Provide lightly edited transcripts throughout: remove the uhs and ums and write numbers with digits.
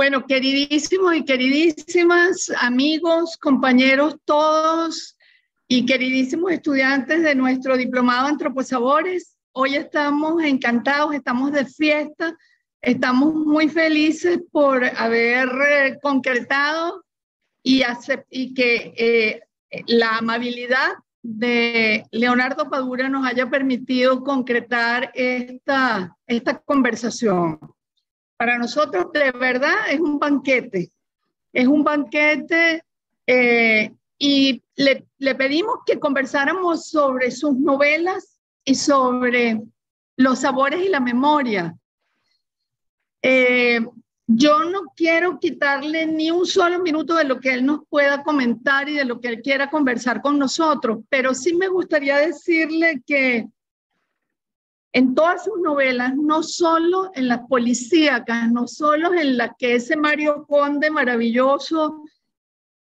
Bueno, queridísimos y queridísimas amigos, compañeros todos y queridísimos estudiantes de nuestro diplomado Antroposabores, hoy estamos encantados, estamos de fiesta, estamos muy felices por haber concretado y que la amabilidad de Leonardo Padura nos haya permitido concretar esta conversación. Para nosotros, de verdad, es un banquete. Es un banquete y le pedimos que conversáramos sobre sus novelas y sobre los sabores y la memoria. Yo no quiero quitarle ni un solo minuto de lo que él nos pueda comentar y de lo que él quiera conversar con nosotros, pero sí me gustaría decirle que en todas sus novelas, no solo en las policíacas, no solo en las que ese Mario Conde maravilloso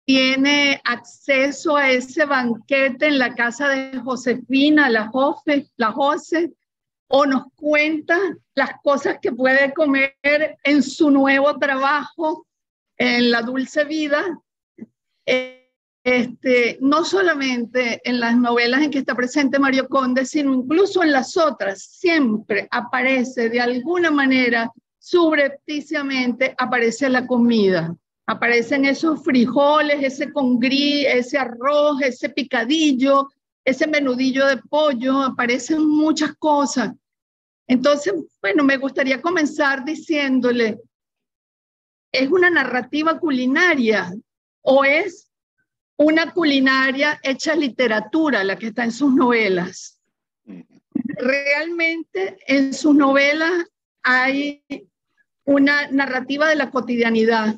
tiene acceso a ese banquete en la casa de Josefina, la Jose, o nos cuenta las cosas que puede comer en su nuevo trabajo, en la dulce vida. No solamente en las novelas en que está presente Mario Conde, sino incluso en las otras, siempre aparece de alguna manera, subrepticiamente, aparece la comida. Aparecen esos frijoles, ese congrí, ese arroz, ese picadillo, ese menudillo de pollo, aparecen muchas cosas. Entonces, bueno, me gustaría comenzar diciéndole, ¿es una narrativa culinaria o es una culinaria hecha literatura, la que está en sus novelas? Realmente en sus novelas hay una narrativa de la cotidianidad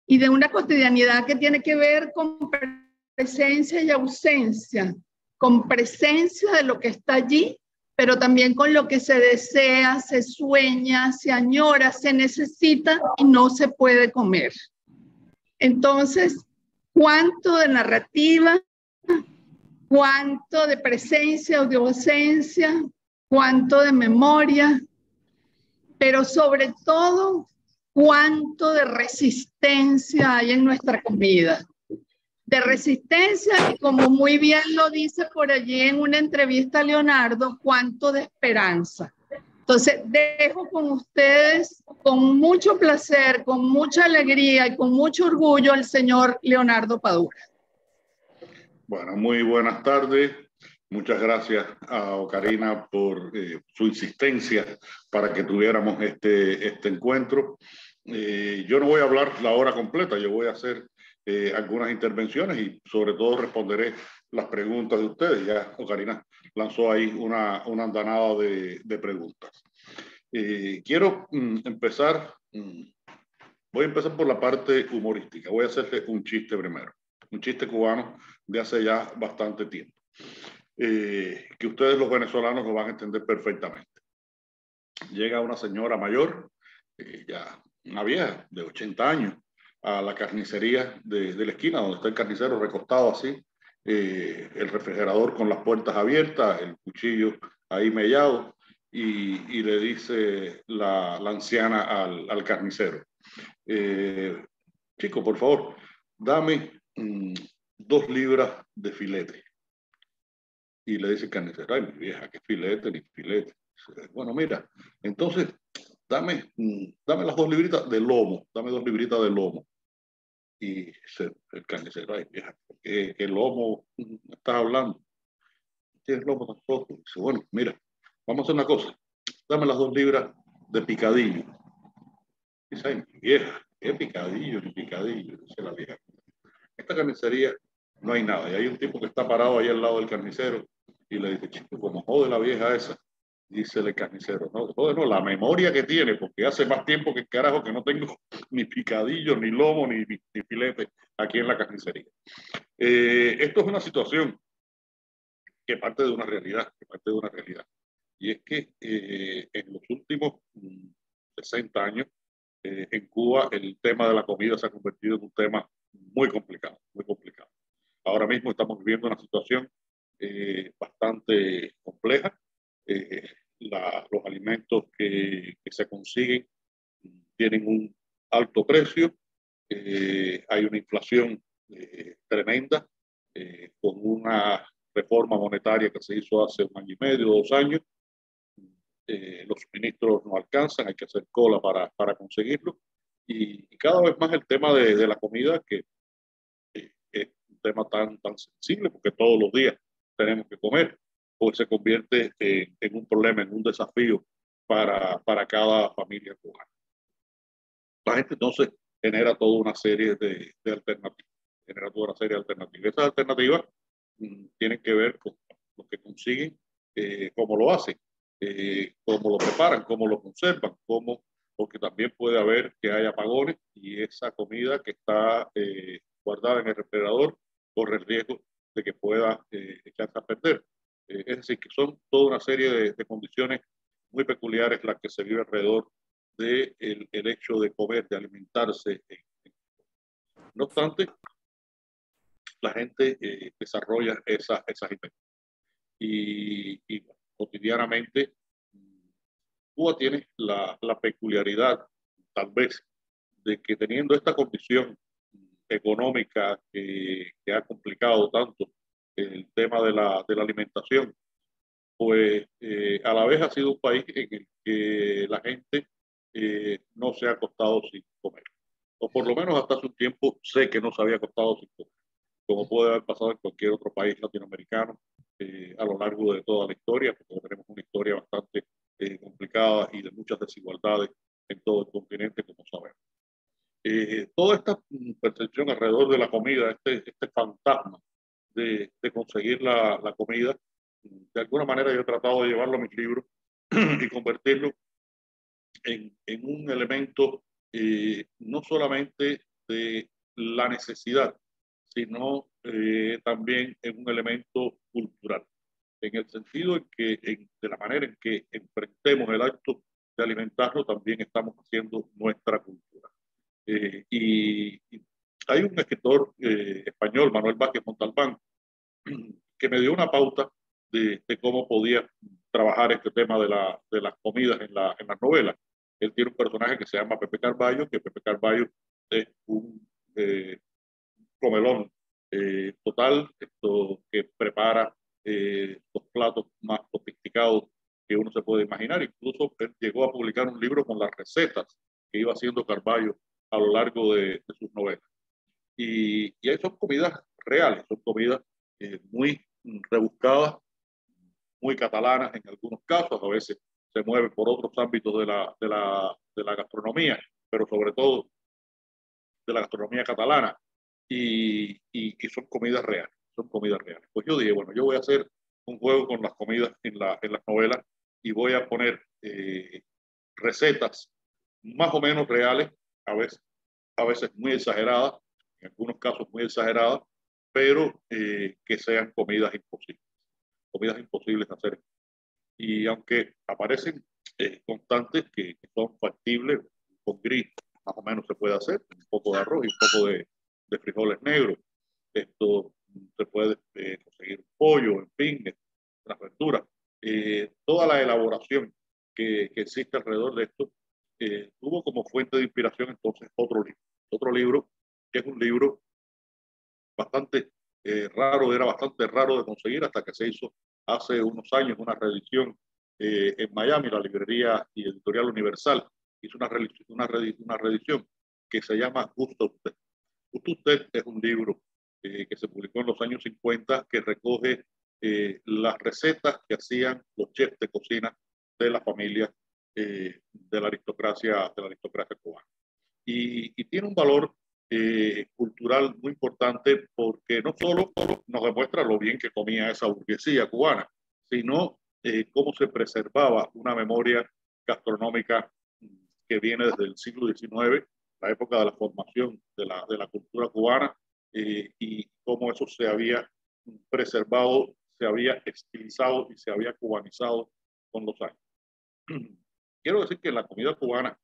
y de una cotidianidad que tiene que ver con presencia y ausencia, con presencia de lo que está allí, pero también con lo que se desea, se sueña, se añora, se necesita y no se puede comer. Entonces, cuánto de narrativa, cuánto de presencia o de ausencia, cuánto de memoria, pero sobre todo, cuánto de resistencia hay en nuestra comida. De resistencia y, como muy bien lo dice por allí en una entrevista a Leonardo, cuánto de esperanza. Entonces, dejo con ustedes, con mucho placer, con mucha alegría y con mucho orgullo, al señor Leonardo Padura. Bueno, muy buenas tardes. Muchas gracias a Ocarina por su insistencia para que tuviéramos este encuentro. Yo no voy a hablar la hora completa, yo voy a hacer algunas intervenciones y sobre todo responderé las preguntas de ustedes. Ya Ocarina lanzó ahí una andanada de preguntas. Quiero empezar, voy a empezar por la parte humorística. Voy a hacerle un chiste primero, un chiste cubano de hace ya bastante tiempo, que ustedes los venezolanos lo van a entender perfectamente. Llega una señora mayor, ya una vieja de 80 años, a la carnicería de la esquina, donde está el carnicero recostado así, el refrigerador con las puertas abiertas, el cuchillo ahí mellado, y le dice la anciana al carnicero, chico, por favor, dame 2 libras de filete. Y le dice el carnicero, ay, mi vieja, qué filete ni filete. Bueno, mira, entonces dame las 2 libritas de lomo, dame 2 libritas de lomo. Y el carnicero, ay, vieja, ¿qué lomo estás hablando? ¿Tienes lomo tampoco? Dice, bueno, mira, vamos a hacer una cosa, dame las 2 libras de picadillo. Dice, ay, mi vieja, ¿qué picadillo ni picadillo? Dice la vieja. Esta carnicería no hay nada. Y hay un tipo que está parado ahí al lado del carnicero y le dice, chico, como jode la vieja esa. Dice el carnicero, no, jode no, la memoria que tiene, porque hace más tiempo que carajo que no tengo ni picadillo, ni lomo, ni filete aquí en la carnicería. Esto es una situación que parte de una realidad, Y es que en los últimos 60 años, en Cuba el tema de la comida se ha convertido en un tema muy complicado, muy complicado. Ahora mismo estamos viviendo una situación bastante compleja. Los alimentos que se consiguen tienen alto precio, hay una inflación tremenda, con una reforma monetaria que se hizo hace 1 año y medio, 2 años. Los suministros no alcanzan, hay que hacer cola para conseguirlo. Y cada vez más el tema de la comida, que es un tema tan sensible, porque todos los días tenemos que comer, pues se convierte en un problema, en un desafío para cada familia cubana. La gente entonces genera toda una serie de alternativas, genera toda una serie de alternativas. Esas alternativas tienen que ver con lo que consiguen, cómo lo hacen, cómo lo preparan, cómo lo conservan, porque también puede haber que haya apagones y esa comida que está guardada en el refrigerador corre el riesgo de que pueda echarse a perder. Es decir, que son toda una serie de condiciones muy peculiares las que se vive alrededor del el hecho de comer, de alimentarse. No obstante, la gente desarrolla esas invenciones. Y bueno, cotidianamente, Cuba tiene la peculiaridad, tal vez, de que teniendo esta condición económica que ha complicado tanto el tema de la alimentación, pues a la vez ha sido un país en el que la gente no se ha acostado sin comer. O por lo menos hasta hace un tiempo sé que no se había acostado sin comer, como puede haber pasado en cualquier otro país latinoamericano a lo largo de toda la historia, porque tenemos una historia bastante complicada y de muchas desigualdades en todo el continente, como sabemos. Toda esta percepción alrededor de la comida, este fantasma de conseguir la comida, de alguna manera yo he tratado de llevarlo a mis libros y convertirlo en un elemento no solamente de la necesidad, sino también en un elemento cultural, en el sentido de la manera en que enfrentemos el acto de alimentarlo, también estamos haciendo nuestra cultura. Y hay un escritor español, Manuel Vázquez Montalbán, que me dio una pauta de cómo podía trabajar este tema de las comidas en las novelas. Él tiene un personaje que se llama Pepe Carballo, que Pepe Carballo es un comelón total, que prepara los platos más sofisticados que uno se puede imaginar. Incluso él llegó a publicar un libro con las recetas que iba haciendo Carballo a lo largo de sus novelas. Y ahí son comidas reales, son comidas muy rebuscadas, muy catalanas en algunos casos, a veces se mueven por otros ámbitos de la gastronomía, pero sobre todo de la gastronomía catalana, y son comidas reales, son comidas reales. Pues yo dije, bueno, yo voy a hacer un juego con las comidas en las novelas y voy a poner recetas más o menos reales, a veces muy exageradas, en algunos casos muy exageradas, pero que sean comidas imposibles de hacer. Y aunque aparecen constantes que son factibles, con gris más o menos se puede hacer, un poco de arroz y un poco de frijoles negros. Esto se puede conseguir pollo, en fin, las verduras. Toda la elaboración que existe alrededor de esto tuvo como fuente de inspiración entonces otro libro que es un libro bastante raro, era bastante raro de conseguir hasta que se hizo hace unos años una reedición en Miami, la librería y editorial Universal hizo una reedición que se llama Justo Usted. Justo Usted es un libro que se publicó en los años 50 que recoge las recetas que hacían los chefs de cocina de la familia de la aristocracia cubana. Y tiene un valor cultural muy importante porque no solo nos demuestra lo bien que comía esa burguesía cubana, sino cómo se preservaba una memoria gastronómica que viene desde el siglo XIX, la época de la formación de la cultura cubana, y cómo eso se había preservado, se había estilizado y se había cubanizado con los años. Quiero decir que la comida cubana,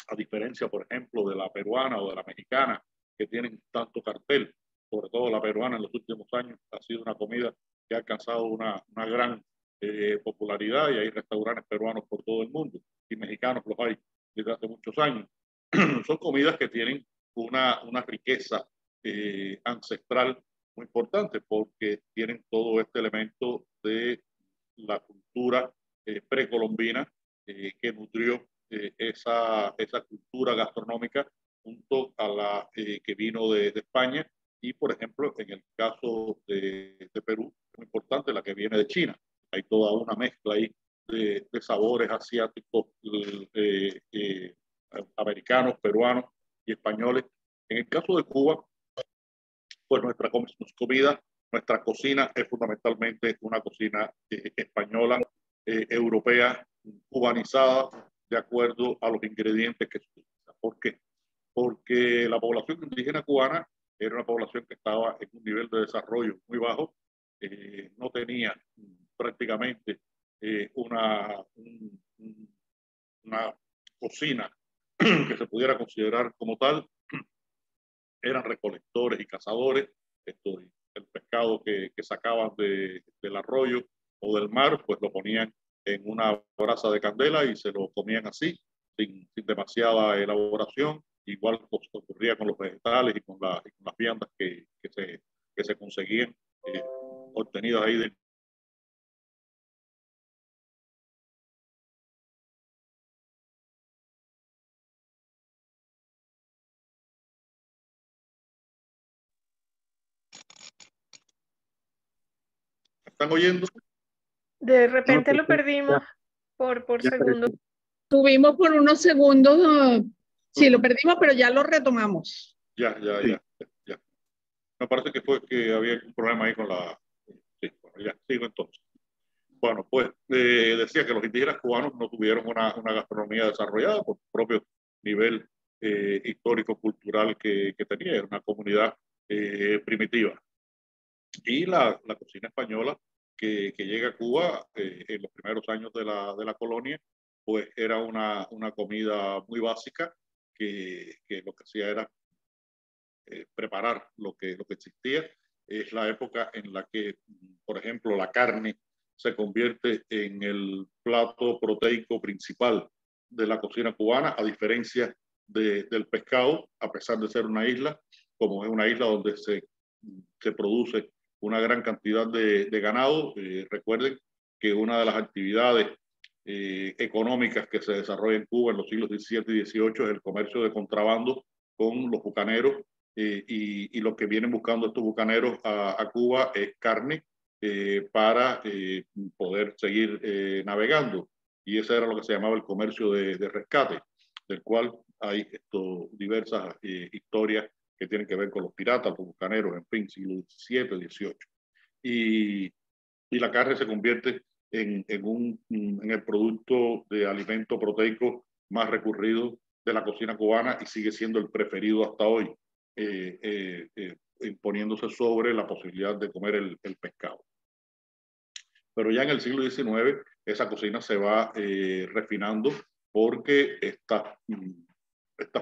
a diferencia, por ejemplo, de la peruana o de la mexicana, que tienen tanto cartel, sobre todo la peruana en los últimos años, ha sido una comida que ha alcanzado una gran popularidad y hay restaurantes peruanos por todo el mundo y mexicanos los hay desde hace muchos años. son comidas que tienen una riqueza ancestral muy importante porque tienen todo este elemento de la cultura precolombina que nutrió esa cultura gastronómica junto a la que vino de España y, por ejemplo, en el caso de Perú, es muy importante la que viene de China. Hay toda una mezcla ahí de sabores asiáticos, americanos, peruanos y españoles. En el caso de Cuba, pues nuestra comida, nuestra cocina es fundamentalmente una cocina española, europea, cubanizada, de acuerdo a los ingredientes que se utilizan. ¿Por qué? Porque la población indígena cubana era una población que estaba en un nivel de desarrollo muy bajo, no tenía prácticamente una cocina que se pudiera considerar como tal, eran recolectores y cazadores, el pescado que sacaban del arroyo o del mar, pues lo ponían en una brasa de candela y se lo comían así, sin demasiada elaboración. Igual ocurría con los vegetales y con las viandas que se conseguían obtenidas ahí de. ¿Están oyendo? De repente lo perdimos por segundos. Tuvimos por unos segundos, sí, lo perdimos, pero ya lo retomamos. Ya. Me parece que fue que había un problema ahí con la. Sí, bueno, ya, sigo entonces. Bueno, pues decía que los indígenas cubanos no tuvieron una gastronomía desarrollada por su propio nivel histórico-cultural que tenía. Era una comunidad primitiva. Y la cocina española que llega a Cuba en los primeros años de la colonia, pues era una comida muy básica que lo que hacía era preparar lo que existía. Es la época en la que, por ejemplo, la carne se convierte en el plato proteico principal de la cocina cubana, a diferencia del pescado, a pesar de ser una isla, como es una isla donde se produce una gran cantidad de ganado. Recuerden que una de las actividades económicas que se desarrolla en Cuba en los siglos XVII y XVIII es el comercio de contrabando con los bucaneros, y lo que vienen buscando estos bucaneros a Cuba es carne para poder seguir navegando. Y ese era lo que se llamaba el comercio de rescate, del cual hay diversas historias que tienen que ver con los piratas, los bucaneros, en fin, siglo XVII, XVIII. Y la carne se convierte en el producto de alimento proteico más recurrido de la cocina cubana y sigue siendo el preferido hasta hoy, imponiéndose sobre la posibilidad de comer el pescado. Pero ya en el siglo XIX esa cocina se va refinando porque estas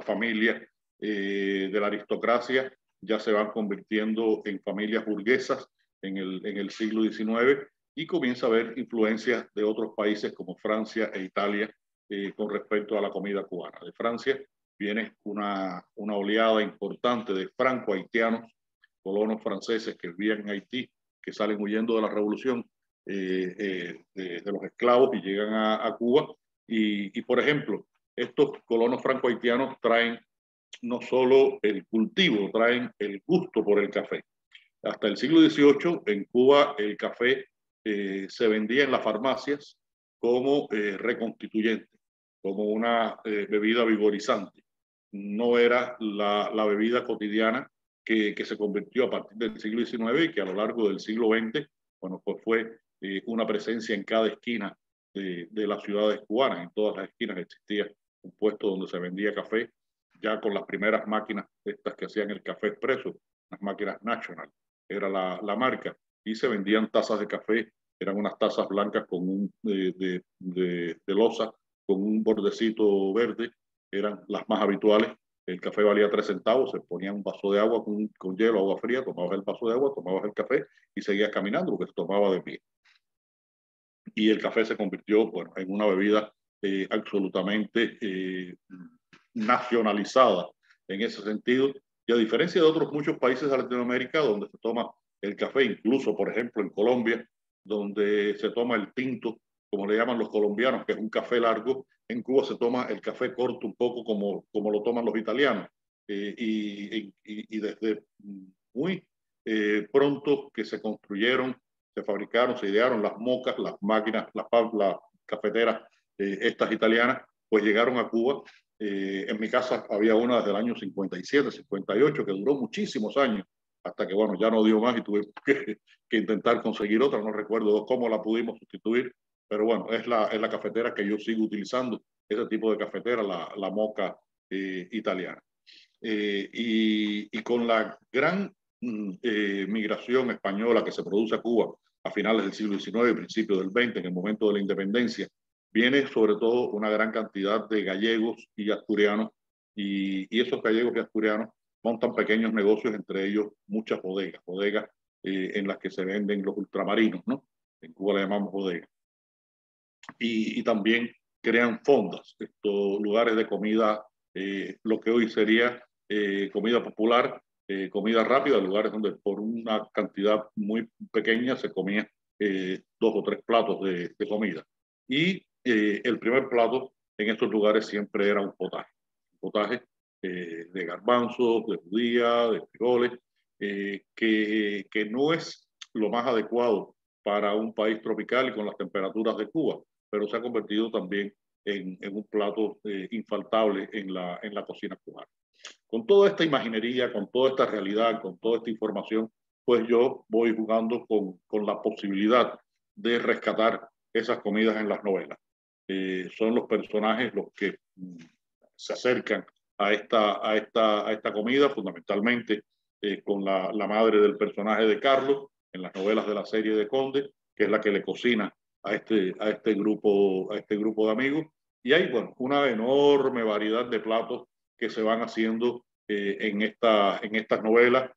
familias de la aristocracia ya se van convirtiendo en familias burguesas en el siglo XIX y comienza a haber influencias de otros países como Francia e Italia con respecto a la comida cubana. De Francia viene una oleada importante de franco-haitianos, colonos franceses que vivían en Haití, que salen huyendo de la revolución de los esclavos y llegan a Cuba. Y, por ejemplo, estos colonos franco-haitianos traen no solo el cultivo, traen el gusto por el café. Hasta el siglo XVIII en Cuba el café se vendía en las farmacias como reconstituyente, como una bebida vigorizante. No era la bebida cotidiana que se convirtió a partir del siglo XIX y que a lo largo del siglo XX, bueno, pues fue una presencia en cada esquina de las ciudades cubanas. En todas las esquinas existía un puesto donde se vendía café, ya con las primeras máquinas estas que hacían el café expreso, las máquinas National, era la marca, y se vendían tazas de café, eran unas tazas blancas con de loza, con un bordecito verde, eran las más habituales. El café valía 3 centavos, se ponía un vaso de agua con hielo, agua fría, tomabas el vaso de agua, tomabas el café y seguías caminando porque se tomaba de pie. Y el café se convirtió, bueno, en una bebida absolutamente nacionalizada en ese sentido. Y a diferencia de otros muchos países de Latinoamérica donde se toma el café, incluso por ejemplo en Colombia, donde se toma el tinto, como le llaman los colombianos, que es un café largo, en Cuba se toma el café corto un poco como lo toman los italianos. Y desde muy pronto que se construyeron, se fabricaron, se idearon las mocas, las máquinas, las cafeteras, estas italianas, pues llegaron a Cuba. En mi casa había una desde el año 57, 58, que duró muchísimos años, hasta que, bueno, ya no dio más y tuve que intentar conseguir otra. No recuerdo cómo la pudimos sustituir, pero bueno, es la cafetera que yo sigo utilizando, ese tipo de cafetera, la moca italiana. Y con la gran migración española que se produce a Cuba a finales del siglo XIX y principios del XX, en el momento de la independencia, viene sobre todo una gran cantidad de gallegos y asturianos, y esos gallegos y asturianos montan pequeños negocios, entre ellos muchas bodegas en las que se venden los ultramarinos, ¿no? En Cuba le llamamos bodegas. Y también crean fondas, estos lugares de comida, lo que hoy sería comida popular, comida rápida, lugares donde por una cantidad muy pequeña se comía 2 o 3 platos de comida. Y el primer plato en estos lugares siempre era un potaje de garbanzos, de judía, de frijoles, que no es lo más adecuado para un país tropical y con las temperaturas de Cuba, pero se ha convertido también en un plato infaltable en la cocina cubana. Con toda esta imaginería, con toda esta realidad, con toda esta información, pues yo voy jugando con la posibilidad de rescatar esas comidas en las novelas. Son los personajes los que se acercan a esta comida, fundamentalmente con la madre del personaje de Carlos, en las novelas de la serie de Conde, que es la que le cocina a este grupo de amigos. Y hay, bueno, una enorme variedad de platos que se van haciendo en estas novelas.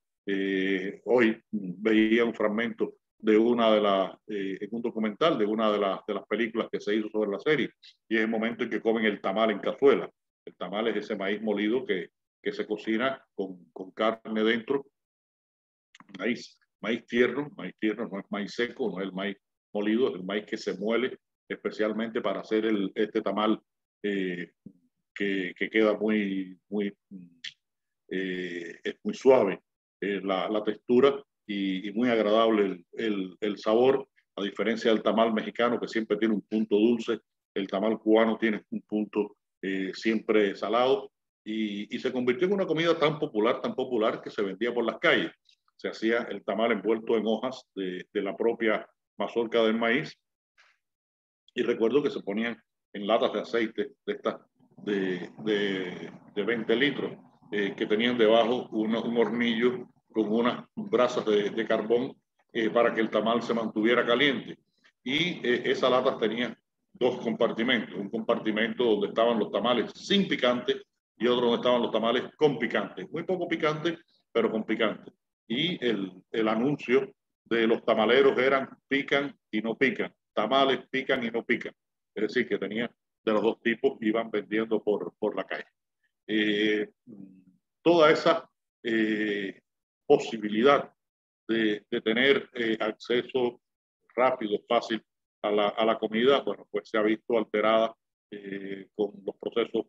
Hoy veía un fragmento de en un documental de una de las películas que se hizo sobre la serie, y es el momento en que comen el tamal en cazuela. El tamal es ese maíz molido que se cocina con carne dentro, maíz tierno, no es maíz seco, no es el maíz molido, es el maíz que se muele especialmente para hacer este tamal que queda es muy suave la textura y muy agradable el sabor, a diferencia del tamal mexicano que siempre tiene un punto dulce. El tamal cubano tiene un punto siempre salado, y se convirtió en una comida tan popular que se vendía por las calles. Se hacía el tamal envuelto en hojas de la propia mazorca del maíz, y recuerdo que se ponían en latas de aceite de estas de 20 litros, que tenían debajo un hornillo con unas brasas de carbón para que el tamal se mantuviera caliente. Y esas latas tenían 2 compartimentos, un compartimento donde estaban los tamales sin picante y otro donde estaban los tamales con picante, muy poco picante, pero con picante. Y el anuncio de los tamaleros eran pican y no pican, tamales pican y no pican. Es decir, que tenían de los 2 tipos, iban vendiendo por la calle. Toda esa posibilidad de tener acceso rápido, fácil a la comida, bueno, pues se ha visto alterada con los procesos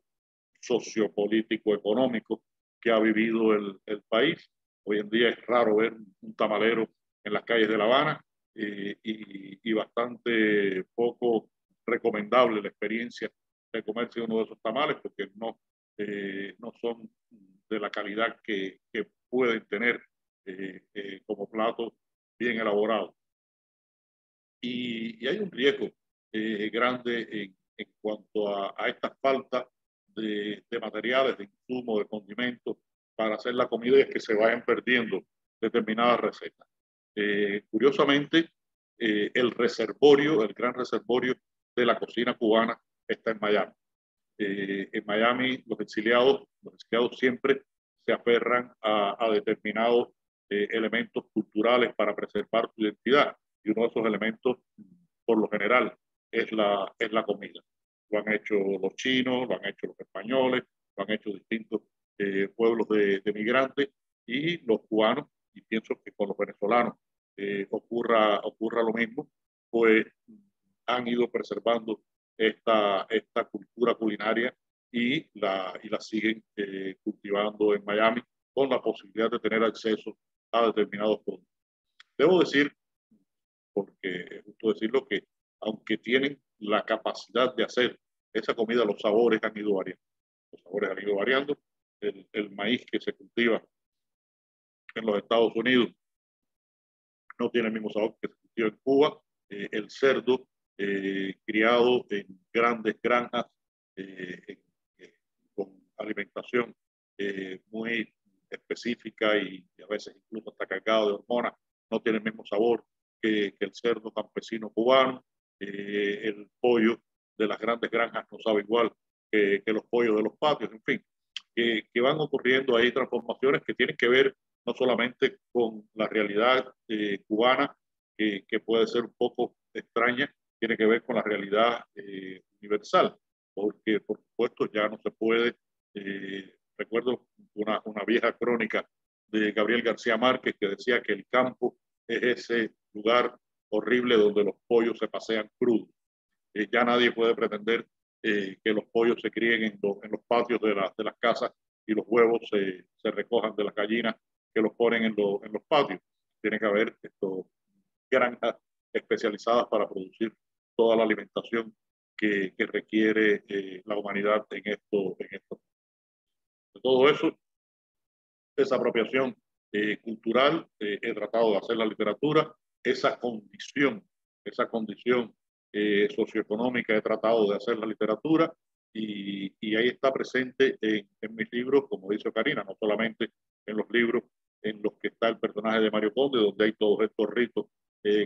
sociopolítico-económicos que ha vivido el país. Hoy en día es raro ver un tamalero en las calles de La Habana, y bastante poco recomendable la experiencia de comerse uno de esos tamales, porque no son de la calidad que pueden tener como platos bien elaborados. Y hay un riesgo grande en cuanto a esta falta de materiales, de insumos, de condimentos para hacer la comida, y es que se vayan perdiendo determinadas recetas. Curiosamente, el gran reservorio de la cocina cubana está en Miami. En Miami los exiliados siempre se aferran a determinados elementos culturales para preservar su identidad, y uno de esos elementos, por lo general, es la comida. Lo han hecho los chinos, lo han hecho los españoles, lo han hecho distintos pueblos de migrantes, y los cubanos, y pienso que con los venezolanos ocurra lo mismo, pues han ido preservando esta cultura culinaria y la siguen cultivando en Miami con la posibilidad de tener acceso a determinados productos. Debo decir, porque es justo decirlo, que aunque tienen la capacidad de hacer esa comida, los sabores han ido variando. Los sabores han ido variando. El maíz que se cultiva en los Estados Unidos no tiene el mismo sabor que se cultiva en Cuba. El cerdo criado en grandes granjas con alimentación muy específica y a veces incluso hasta cargado de hormonas, no tiene el mismo sabor que el cerdo campesino cubano. El pollo de las grandes granjas no sabe igual que los pollos de los patios, en fin, que van ocurriendo ahí transformaciones que tienen que ver no solamente con la realidad cubana, que puede ser un poco extraña, tiene que ver con la realidad universal, porque por supuesto ya no se puede, recuerdo una vieja crónica de Gabriel García Márquez que decía que el campo es ese lugar horrible donde los pollos se pasean crudos. Ya nadie puede pretender que los pollos se críen en los patios de las casas y los huevos se recojan de las gallinas que los ponen en los patios. Tiene que haber granjas especializadas para producir toda la alimentación que requiere la humanidad en esto. De todo eso, esa apropiación cultural, he tratado de hacer la literatura, esa condición socioeconómica, he tratado de hacer la literatura, y ahí está presente en mis libros, como dice Karina, no solamente en los libros en los que está el personaje de Mario Conde, donde hay todos estos ritos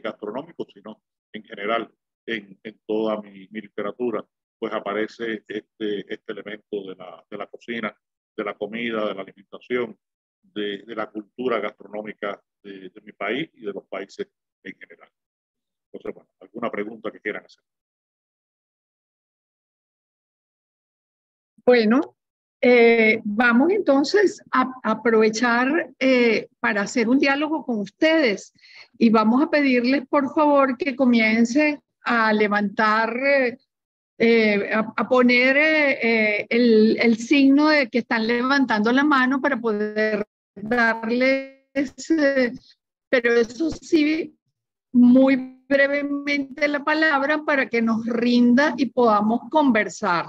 gastronómicos, sino en general en toda mi literatura, pues aparece este elemento de la cocina, de la comida, de la alimentación, de la cultura gastronómica de mi país y de los países en general. Entonces, bueno, ¿alguna pregunta que quieran hacer? Bueno, vamos entonces a aprovechar para hacer un diálogo con ustedes y vamos a pedirles por favor que comiencen a levantar, a poner el signo de que están levantando la mano para poder darles, pero eso sí, muy brevemente la palabra para que nos rinda y podamos conversar.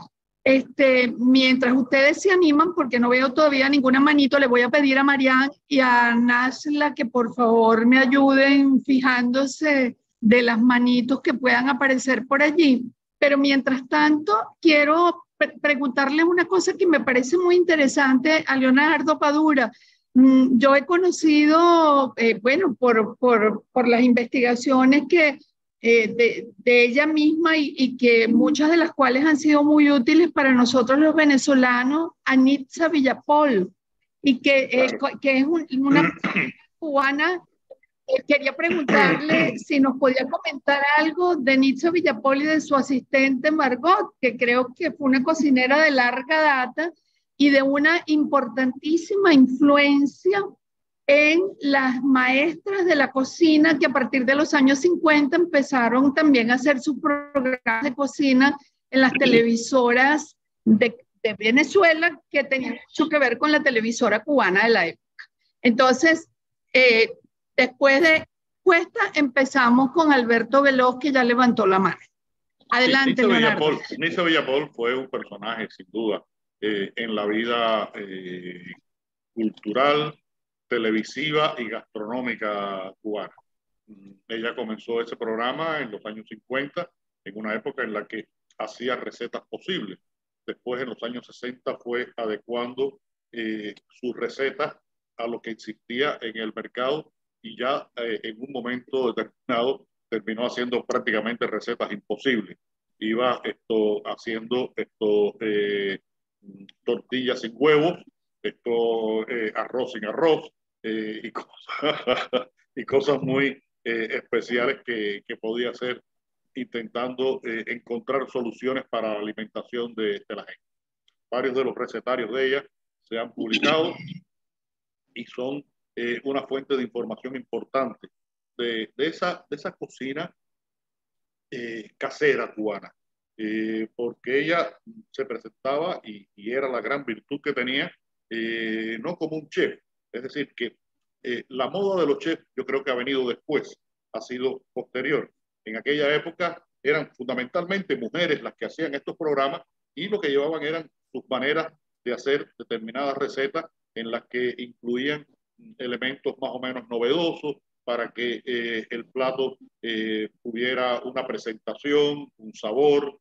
Mientras ustedes se animan, porque no veo todavía ninguna manito, le voy a pedir a Marian y a Nasla que por favor me ayuden fijándose de las manitos que puedan aparecer por allí. Pero mientras tanto, quiero preguntarle una cosa que me parece muy interesante a Leonardo Padura. Yo he conocido, bueno, por las investigaciones que de ella misma y que muchas de las cuales han sido muy útiles para nosotros los venezolanos, a Nitza Villapol, y que, que es una cubana. Quería preguntarle si nos podía comentar algo de Nitza Villapol y de su asistente Margot, que creo que fue una cocinera de larga data y de una importantísima influencia en las maestras de la cocina que a partir de los años 50 empezaron también a hacer sus programas de cocina en las televisoras de Venezuela, que tenían mucho que ver con la televisora cubana de la época. Entonces, después de Cuesta, empezamos con Alberto Veloz, que ya levantó la mano. Adelante, Leonardo. Nitza Villapol fue un personaje, sin duda, en la vida cultural, televisiva y gastronómica cubana. Ella comenzó ese programa en los años 50, en una época en la que hacía recetas posibles. Después, en los años 60, fue adecuando sus recetas a lo que existía en el mercado, y ya en un momento determinado terminó haciendo prácticamente recetas imposibles. Iba haciendo tortillas sin huevos, arroz sin arroz, y y cosas muy especiales que podía hacer, intentando encontrar soluciones para la alimentación de la gente. varios de los recetarios de ella se han publicado y son una fuente de información importante de esa cocina casera cubana, porque ella se presentaba y era la gran virtud que tenía, no como un chef, es decir, que la moda de los chefs yo creo que ha venido después, ha sido posterior. En aquella época eran fundamentalmente mujeres las que hacían estos programas y lo que llevaban eran sus maneras de hacer determinadas recetas en las que incluían elementos más o menos novedosos para que el plato tuviera una presentación, un sabor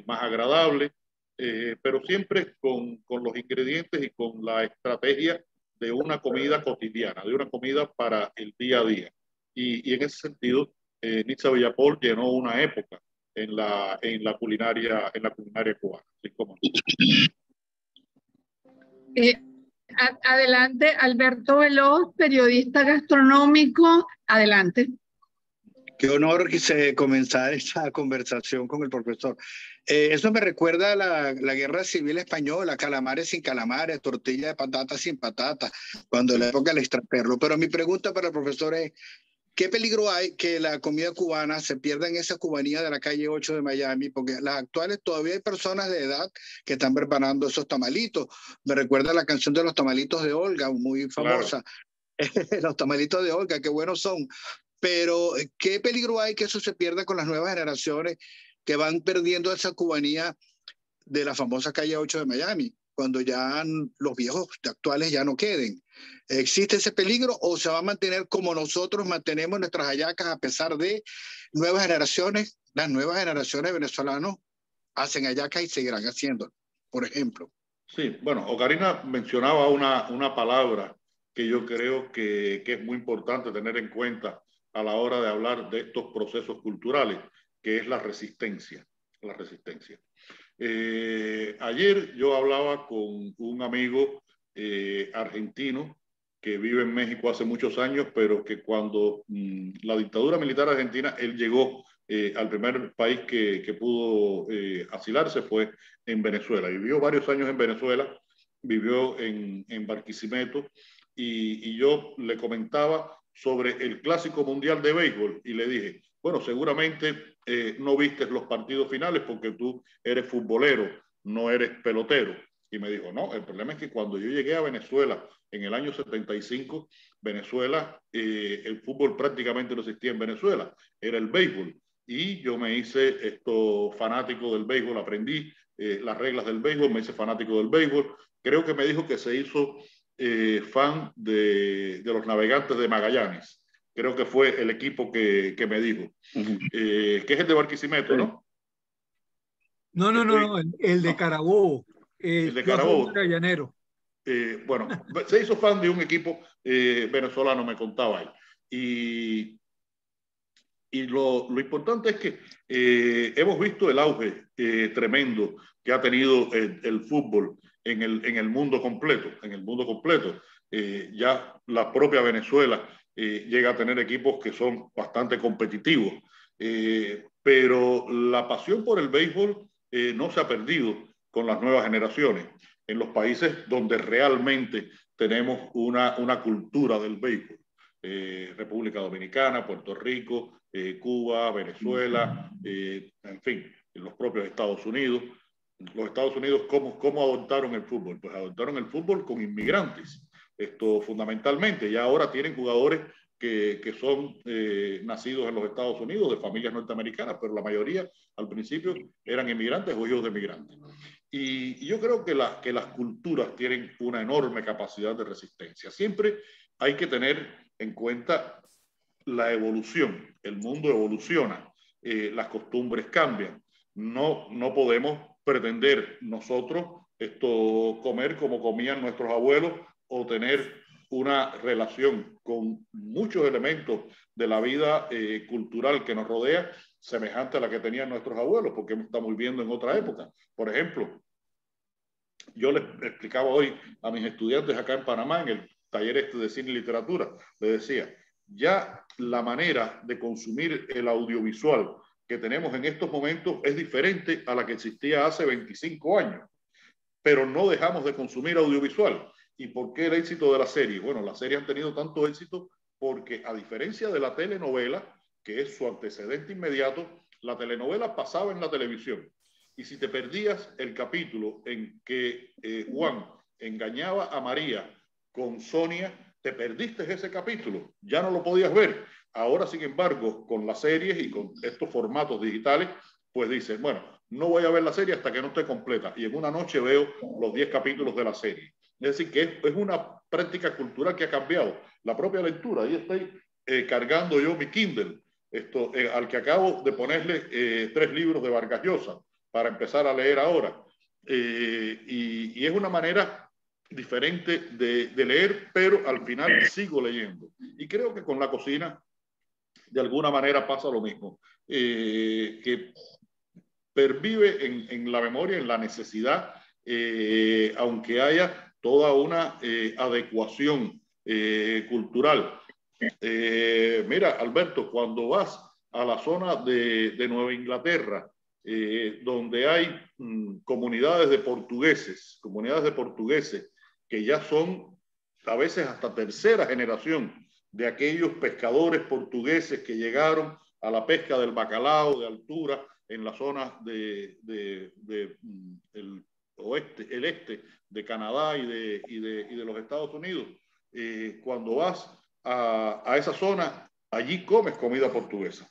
más agradable, pero siempre con los ingredientes y con la estrategia de una comida cotidiana, de una comida para el día a día. Y en ese sentido, Nitza Villapol llenó una época en la culinaria cubana. Así como... Adelante, Alberto Veloz, periodista gastronómico. Adelante. Qué honor que se comenzara esta conversación con el profesor. Eso me recuerda a la Guerra Civil Española, calamares sin calamares, tortilla de patata sin patata, cuando en la época del extraperlo. Pero mi pregunta para el profesor es, ¿qué peligro hay que la comida cubana se pierda en esa cubanía de la calle 8 de Miami? Porque las actuales todavía hay personas de edad que están preparando esos tamalitos. Me recuerda la canción de los tamalitos de Olga, muy famosa. Claro. Los tamalitos de Olga, qué buenos son. Pero ¿qué peligro hay que eso se pierda con las nuevas generaciones que van perdiendo esa cubanía de la famosa calle 8 de Miami, cuando ya los viejos actuales ya no queden? ¿Existe ese peligro o se va a mantener como nosotros mantenemos nuestras hallacas a pesar de nuevas generaciones? Las nuevas generaciones venezolanos hacen hallacas y seguirán haciéndolo, por ejemplo. Sí, bueno, Ocarina mencionaba una palabra que yo creo que es muy importante tener en cuenta a la hora de hablar de estos procesos culturales, que es la resistencia. La resistencia. Ayer yo hablaba con un amigo argentino que vive en México hace muchos años, pero que cuando la dictadura militar argentina, él llegó al primer país que pudo asilarse fue en Venezuela. Vivió varios años en Venezuela, vivió en Barquisimeto, y yo le comentaba sobre el Clásico Mundial de Béisbol y le dije, bueno, seguramente no viste los partidos finales porque tú eres futbolero, no eres pelotero. Y me dijo, no, el problema es que cuando yo llegué a Venezuela en el año 75, Venezuela, el fútbol prácticamente no existía en Venezuela, era el béisbol. Y yo me hice fanático del béisbol, aprendí las reglas del béisbol, me hice fanático del béisbol. Creo que me dijo que se hizo fan de los Navegantes de Magallanes. Creo que fue el equipo que me dijo. Que es el de Barquisimeto, ¿no? No, el de Carabobo. El de Carabobo. Magallanero. Bueno, se hizo fan de un equipo venezolano, me contaba él. Y lo importante es que hemos visto el auge tremendo que ha tenido el fútbol en el mundo completo. En el mundo completo. Ya la propia Venezuela llega a tener equipos que son bastante competitivos. Pero la pasión por el béisbol no se ha perdido con las nuevas generaciones. En los países donde realmente tenemos una cultura del béisbol. República Dominicana, Puerto Rico, Cuba, Venezuela, en fin, en los propios Estados Unidos. Los Estados Unidos, ¿cómo adoptaron el fútbol? Pues adoptaron el fútbol con inmigrantes, fundamentalmente. Ya ahora tienen jugadores que son nacidos en los Estados Unidos, de familias norteamericanas, pero la mayoría al principio eran inmigrantes o hijos de inmigrantes. Y yo creo que las culturas tienen una enorme capacidad de resistencia. Siempre hay que tener en cuenta la evolución. El mundo evoluciona, las costumbres cambian. No podemos pretender nosotros comer como comían nuestros abuelos o tener una relación con muchos elementos de la vida cultural que nos rodea semejante a la que tenían nuestros abuelos, porque estamos viviendo en otra época. Por ejemplo, yo les explicaba hoy a mis estudiantes acá en Panamá, en el taller de cine y literatura, les decía, ya la manera de consumir el audiovisual que tenemos en estos momentos es diferente a la que existía hace 25 años. pero no dejamos de consumir audiovisual. ¿Y por qué el éxito de la serie? Bueno, las series han tenido tanto éxito porque, a diferencia de la telenovela, que es su antecedente inmediato, la telenovela pasaba en la televisión. Y si te perdías el capítulo en que Juan engañaba a María con Sonia, te perdiste ese capítulo, ya no lo podías ver. Ahora, sin embargo, con las series y con estos formatos digitales, pues dices, bueno, no voy a ver la serie hasta que no esté completa. Y en una noche veo los 10 capítulos de la serie. Es decir, que es una práctica cultural que ha cambiado. La propia lectura, ahí estoy cargando yo mi Kindle, al que acabo de ponerle 3 libros de Vargas Llosa para empezar a leer ahora. Y es una manera diferente de leer, pero al final sigo leyendo. Y creo que con la cocina, de alguna manera, pasa lo mismo. Que pervive en la memoria, en la necesidad, aunque haya toda una adecuación cultural. Mira, Alberto, cuando vas a la zona de Nueva Inglaterra, donde hay comunidades de portugueses que ya son a veces hasta tercera generación de aquellos pescadores portugueses que llegaron a la pesca del bacalao de altura en la zona el oeste, el este de Canadá y de los Estados Unidos. Cuando vas a esa zona, allí comes comida portuguesa.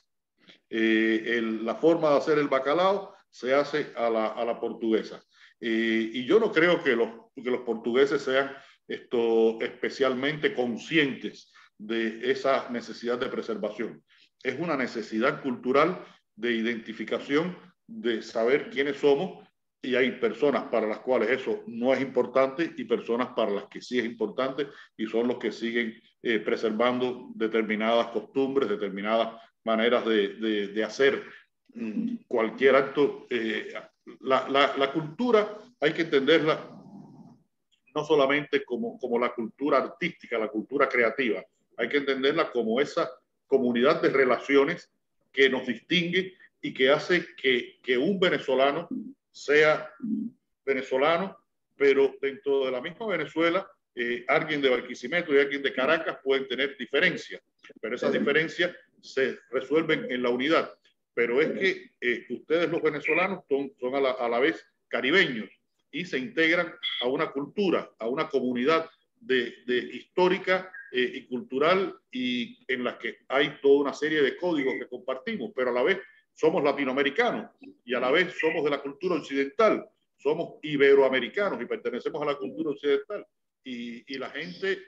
La forma de hacer el bacalao se hace a la portuguesa. Y yo no creo que los portugueses sean especialmente conscientes de esa necesidad de preservación. Es una necesidad cultural de identificación, de saber quiénes somos, y hay personas para las cuales eso no es importante y personas para las que sí es importante, y son los que siguen preservando determinadas costumbres, determinadas maneras de hacer cualquier acto. La cultura hay que entenderla no solamente como la cultura artística, la cultura creativa, hay que entenderla como esa comunidad de relaciones que nos distingue y que hace que un venezolano sea venezolano, pero dentro de la misma Venezuela, alguien de Barquisimeto y alguien de Caracas pueden tener diferencias, pero esas diferencias se resuelven en la unidad. Pero es que ustedes, los venezolanos, son a la vez caribeños y se integran a una cultura, a una comunidad de histórica y cultural, y en la que hay toda una serie de códigos que compartimos, pero a la vez somos latinoamericanos y a la vez somos de la cultura occidental, somos iberoamericanos y pertenecemos a la cultura occidental. Y la gente,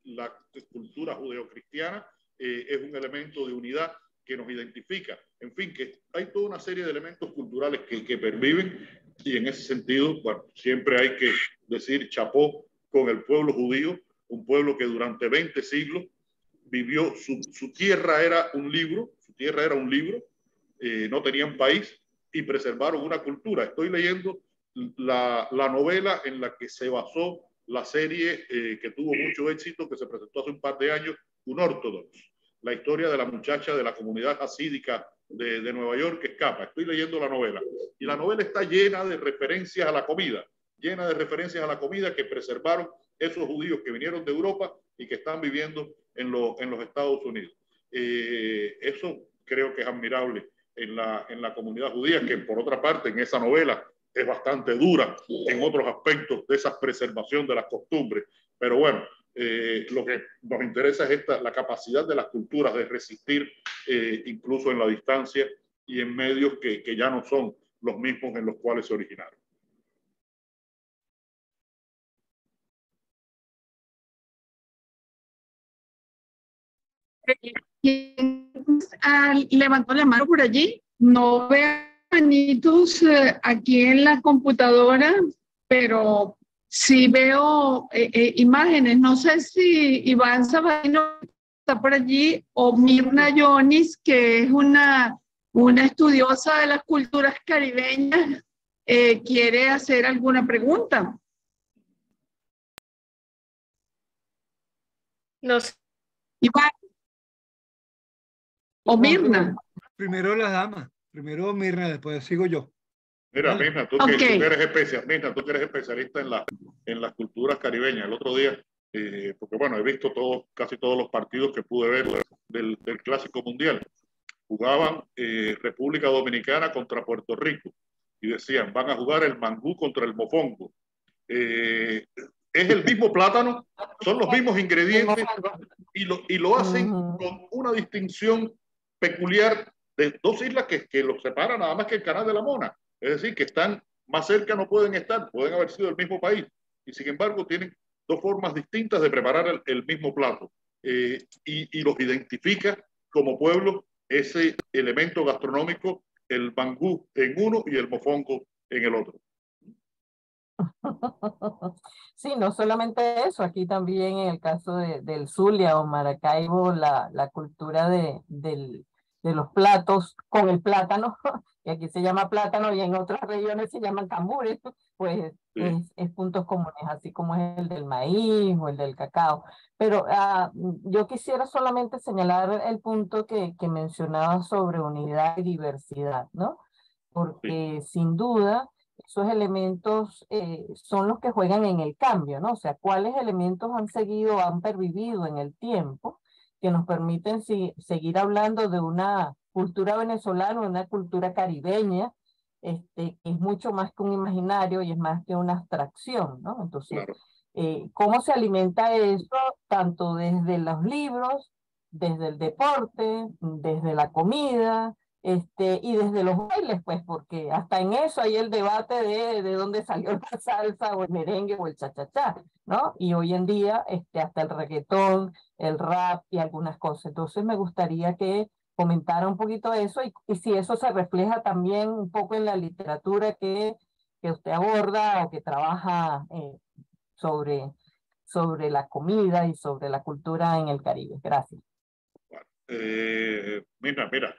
la cultura judeocristiana es un elemento de unidad que nos identifica. En fin, que hay toda una serie de elementos culturales que perviven, y en ese sentido, bueno, siempre hay que decir chapó con el pueblo judío, un pueblo que durante 20 siglos vivió, su tierra era un libro, no tenían país y preservaron una cultura. Estoy leyendo la novela en la que se basó la serie que tuvo mucho éxito, que se presentó hace un par de años, Unorthodox, la historia de la muchacha de la comunidad hasídica de Nueva York que escapa. Estoy leyendo la novela y la novela está llena de referencias a la comida, que preservaron esos judíos que vinieron de Europa y que están viviendo en los Estados Unidos. Eso creo que es admirable en la comunidad judía, que por otra parte en esa novela es bastante dura en otros aspectos de esa preservación de las costumbres. Pero bueno, lo que nos interesa es la capacidad de las culturas de resistir incluso en la distancia y en medios que ya no son los mismos en los cuales se originaron. ¿Quién levantó la mano por allí? No veo manitos aquí en la computadora, pero sí veo imágenes. No sé si Iván Sabatino está por allí o Mirna Yonis, que es una estudiosa de las culturas caribeñas, quiere hacer alguna pregunta. No sé. Iván. O Mirna. Primero la dama, primero Mirna, después sigo yo. Mira, Mirna, tú Ok. que eres Mirna, tú que eres especialista en las culturas caribeñas. El otro día, porque bueno, he visto casi todos los partidos que pude ver del Clásico Mundial. Jugaban República Dominicana contra Puerto Rico y decían, van a jugar el mangú contra el mofongo. Es el mismo plátano, son los mismos ingredientes y lo hacen con una distinción peculiar de dos islas que los separan nada más que el Canal de la Mona. Es decir, que están más cerca, no pueden estar, pueden haber sido el mismo país. Y sin embargo, tienen dos formas distintas de preparar el mismo plato. Y los identifica como pueblo ese elemento gastronómico, el mangú en uno y el mofongo en el otro. Sí, no solamente eso, aquí también en el caso del Zulia o Maracaibo, la cultura de los platos con el plátano, que aquí se llama plátano y en otras regiones se llaman cambures, pues Sí. es puntos comunes, así como es el del maíz o el del cacao. Pero yo quisiera solamente señalar el punto que mencionaba sobre unidad y diversidad, ¿no? Sí. Porque sin duda esos elementos son los que juegan en el cambio, ¿no? O sea, cuáles elementos han seguido, han pervivido en el tiempo que nos permiten seguir hablando de una cultura venezolana, una cultura caribeña, que es mucho más que un imaginario y es más que una abstracción, ¿no? Entonces, Claro. ¿cómo se alimenta eso? Tanto desde los libros, desde el deporte, desde la comida, y desde los bailes, pues, porque hasta en eso hay el debate de dónde salió la salsa o el merengue o el cha-cha-cha, ¿no? Y hoy en día, hasta el reggaetón, el rap y algunas cosas. Entonces me gustaría que comentara un poquito eso y si eso se refleja también un poco en la literatura que usted aborda o que trabaja sobre, sobre la comida y sobre la cultura en el Caribe. Gracias. Bueno, mira,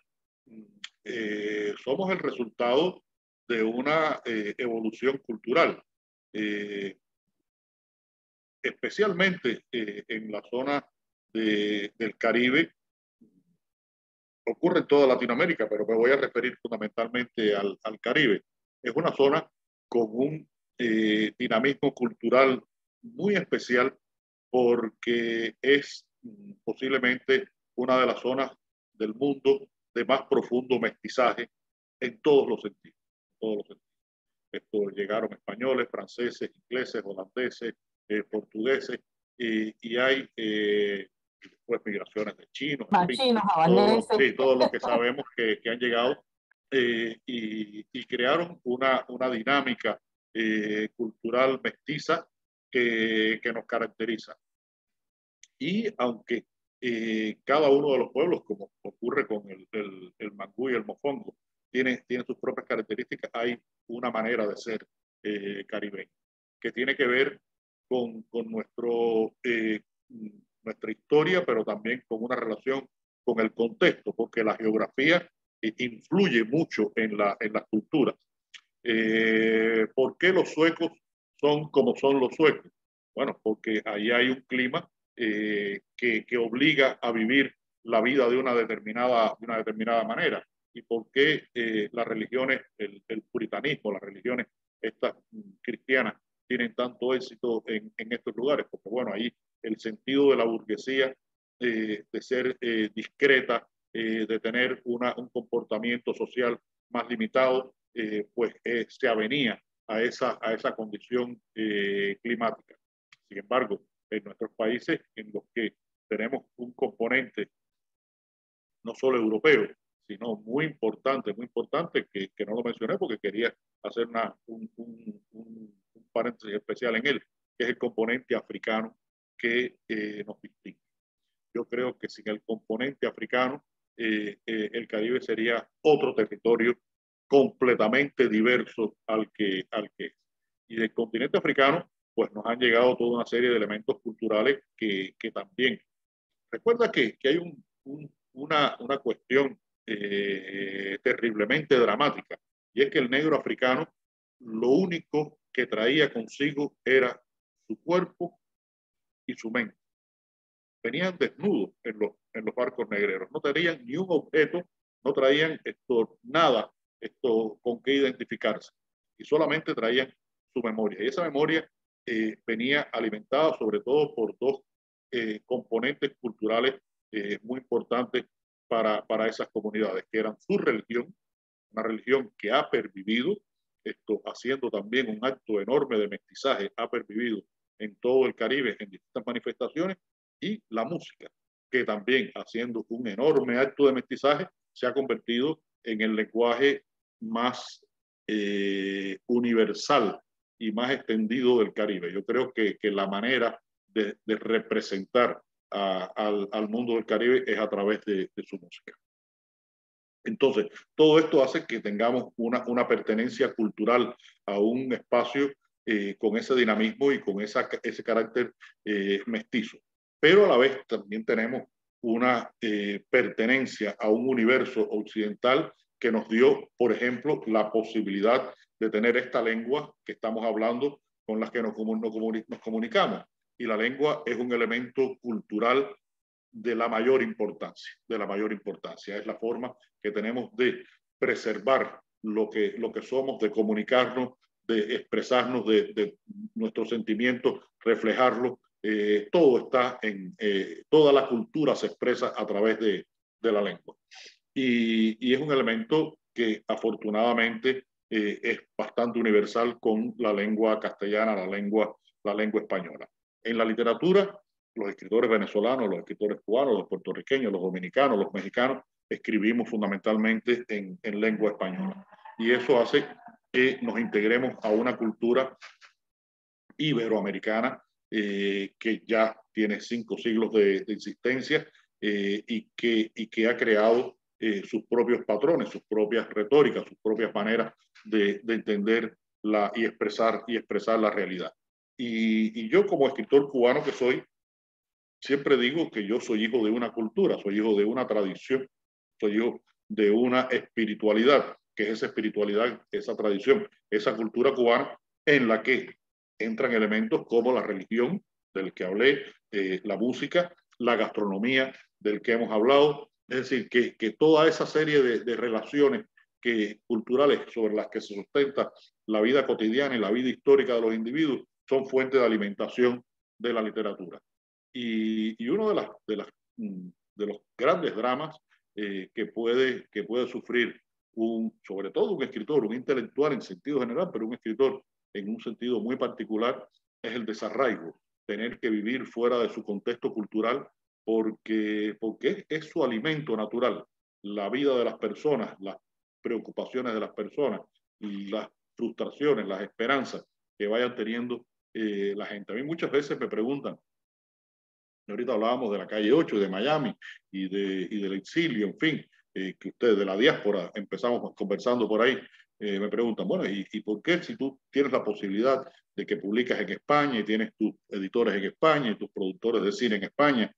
somos el resultado de una evolución cultural, eh, especialmente en la zona del Caribe. Ocurre en toda Latinoamérica, pero me voy a referir fundamentalmente al Caribe. Es una zona con un dinamismo cultural muy especial porque es posiblemente una de las zonas del mundo de más profundo mestizaje en todos los sentidos. Todos los sentidos. Esto, llegaron españoles, franceses, ingleses, holandeses, portugueses, y hay pues migraciones de chinos, en fin, Chinos, havaneses. sí, todo lo que sabemos que han llegado y crearon una dinámica cultural mestiza que nos caracteriza. Y aunque cada uno de los pueblos, como ocurre con el mangú y el mofongo, tiene sus propias características, hay una manera de ser caribeño, que tiene que ver con nuestra historia, pero también con una relación con el contexto, porque la geografía influye mucho en las culturas. ¿Por qué los suecos son como son los suecos? Bueno, porque ahí hay un clima que obliga a vivir la vida de una determinada manera. ¿Y por qué las religiones, el puritanismo, las religiones estas cristianas tienen tanto éxito en estos lugares? Porque bueno, ahí el sentido de la burguesía, de ser discreta, de tener un comportamiento social más limitado, pues se avenía a esa condición climática. Sin embargo, en nuestros países en los que tenemos un componente no solo europeo, sino muy importante que no lo mencioné porque quería hacer un paréntesis especial en él, que es el componente africano que nos distingue. Yo creo que sin el componente africano, el Caribe sería otro territorio completamente diverso al que es. Y del continente africano, pues nos han llegado toda una serie de elementos culturales que también. Recuerda que hay una cuestión terriblemente dramática, y es que el negro africano lo único que traía consigo era su cuerpo y su mente. Venían desnudos en los barcos negreros, no tenían ni un objeto, no traían nada con qué identificarse. Y solamente traían su memoria. Y esa memoria venía alimentada sobre todo por dos componentes culturales muy importantes para esas comunidades, que eran su religión, una religión que ha pervivido, esto haciendo también un acto enorme de mestizaje, ha pervivido en todo el Caribe en distintas manifestaciones, y la música, que también haciendo un enorme acto de mestizaje se ha convertido en el lenguaje más universal y más extendido del Caribe. Yo creo que la manera de representar al mundo del Caribe es a través de su música. Entonces, todo esto hace que tengamos una pertenencia cultural a un espacio con ese dinamismo y con ese carácter mestizo. Pero a la vez también tenemos una pertenencia a un universo occidental que nos dio, por ejemplo, la posibilidad de tener esta lengua que estamos hablando, con la que nos comunicamos. Y la lengua es un elemento cultural de la mayor importancia, Es la forma que tenemos de preservar lo que somos, de comunicarnos, de expresarnos, de nuestros sentimientos, reflejarlos. Todo está toda la cultura se expresa a través de la lengua. Y es un elemento que afortunadamente es bastante universal con la lengua castellana, la lengua española. En la literatura, los escritores venezolanos, los escritores cubanos, los puertorriqueños, los dominicanos, los mexicanos, escribimos fundamentalmente en lengua española. Y eso hace que nos integremos a una cultura iberoamericana que ya tiene 5 siglos de existencia y que ha creado sus propios patrones, sus propias retóricas, sus propias maneras de entender y expresar la realidad. Y yo, como escritor cubano que soy, siempre digo que yo soy hijo de una cultura, soy hijo de una tradición, soy hijo de una espiritualidad, que es esa espiritualidad, esa tradición, esa cultura cubana en la que entran elementos como la religión, del que hablé, la música, la gastronomía, del que hemos hablado. Es decir, que toda esa serie de relaciones culturales sobre las que se sustenta la vida cotidiana y la vida histórica de los individuos son fuente de alimentación de la literatura. Y uno de los grandes dramas que puede sufrir sobre todo un escritor, un intelectual en sentido general, pero un escritor en un sentido muy particular, es el desarraigo, tener que vivir fuera de su contexto cultural porque es su alimento natural, la vida de las personas, las preocupaciones de las personas, las frustraciones, las esperanzas que vayan teniendo la gente. A mí muchas veces me preguntan, ahorita hablábamos de la calle 8, de Miami y del exilio, en fin, que ustedes de la diáspora empezamos conversando por ahí. Me preguntan, bueno, ¿y por qué si tú tienes la posibilidad de que publicas en España y tienes tus editores en España y tus productores de cine en España,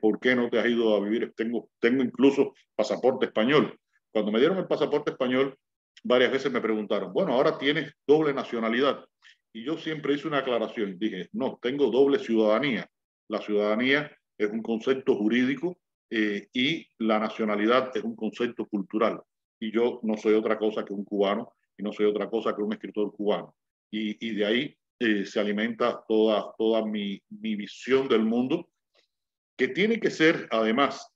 por qué no te has ido a vivir? Tengo incluso pasaporte español. Cuando me dieron el pasaporte español, varias veces me preguntaron, bueno, ahora tienes doble nacionalidad. Y yo siempre hice una aclaración, dije, no, tengo doble ciudadanía. La ciudadanía es un concepto jurídico y la nacionalidad es un concepto cultural. Y yo no soy otra cosa que un cubano y no soy otra cosa que un escritor cubano. Y de ahí se alimenta toda mi visión del mundo, que tiene que ser, además,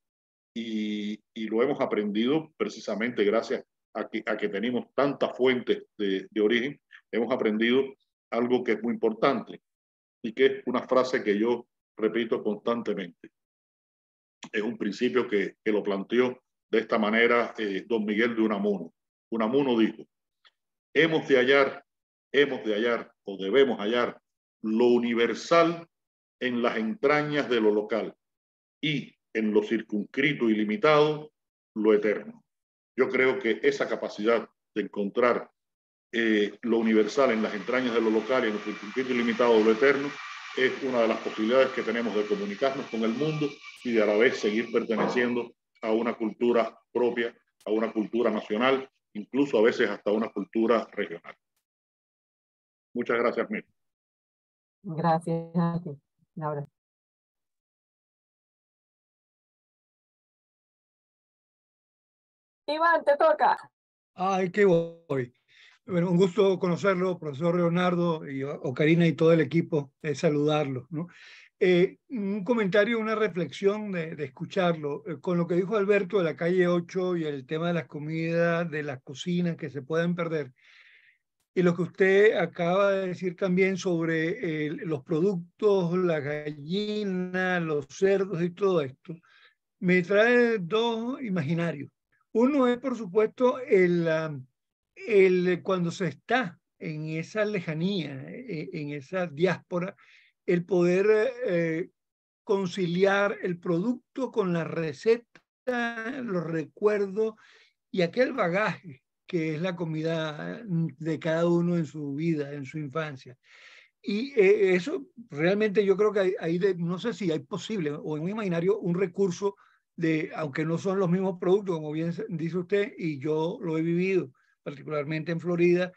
y lo hemos aprendido precisamente gracias a que tenemos tantas fuentes de origen, hemos aprendido algo que es muy importante y que es una frase que yo repito constantemente. Es un principio que lo planteó de esta manera don Miguel de Unamuno. Unamuno dijo, hemos de hallar o debemos hallar lo universal en las entrañas de lo local y en lo circunscrito y limitado, lo eterno. Yo creo que esa capacidad de encontrar lo universal en las entrañas de lo local y en lo circunscrito y limitado de lo eterno es una de las posibilidades que tenemos de comunicarnos con el mundo y de a la vez seguir perteneciendo a una cultura propia, a una cultura nacional, incluso a veces hasta una cultura regional. Muchas gracias, Mir. Gracias a ti, Laura. Iván, te toca. Ay, qué voy. Bueno, un gusto conocerlo, profesor Leonardo y Ocarina y todo el equipo, saludarlo, ¿no? Un comentario, una reflexión de escucharlo. Con lo que dijo Alberto de la calle 8 y el tema de las comidas, de las cocinas que se pueden perder, y lo que usted acaba de decir también sobre los productos, la gallina, los cerdos y todo esto, me trae dos imaginarios. Uno es, por supuesto, cuando se está en esa lejanía, en esa diáspora, el poder conciliar el producto con la receta, los recuerdos y aquel bagaje que es la comida de cada uno en su vida, en su infancia. Y eso realmente yo creo que no sé si hay posible o en un imaginario un recurso de, aunque no son los mismos productos, como bien dice usted, y yo lo he vivido, particularmente en Florida,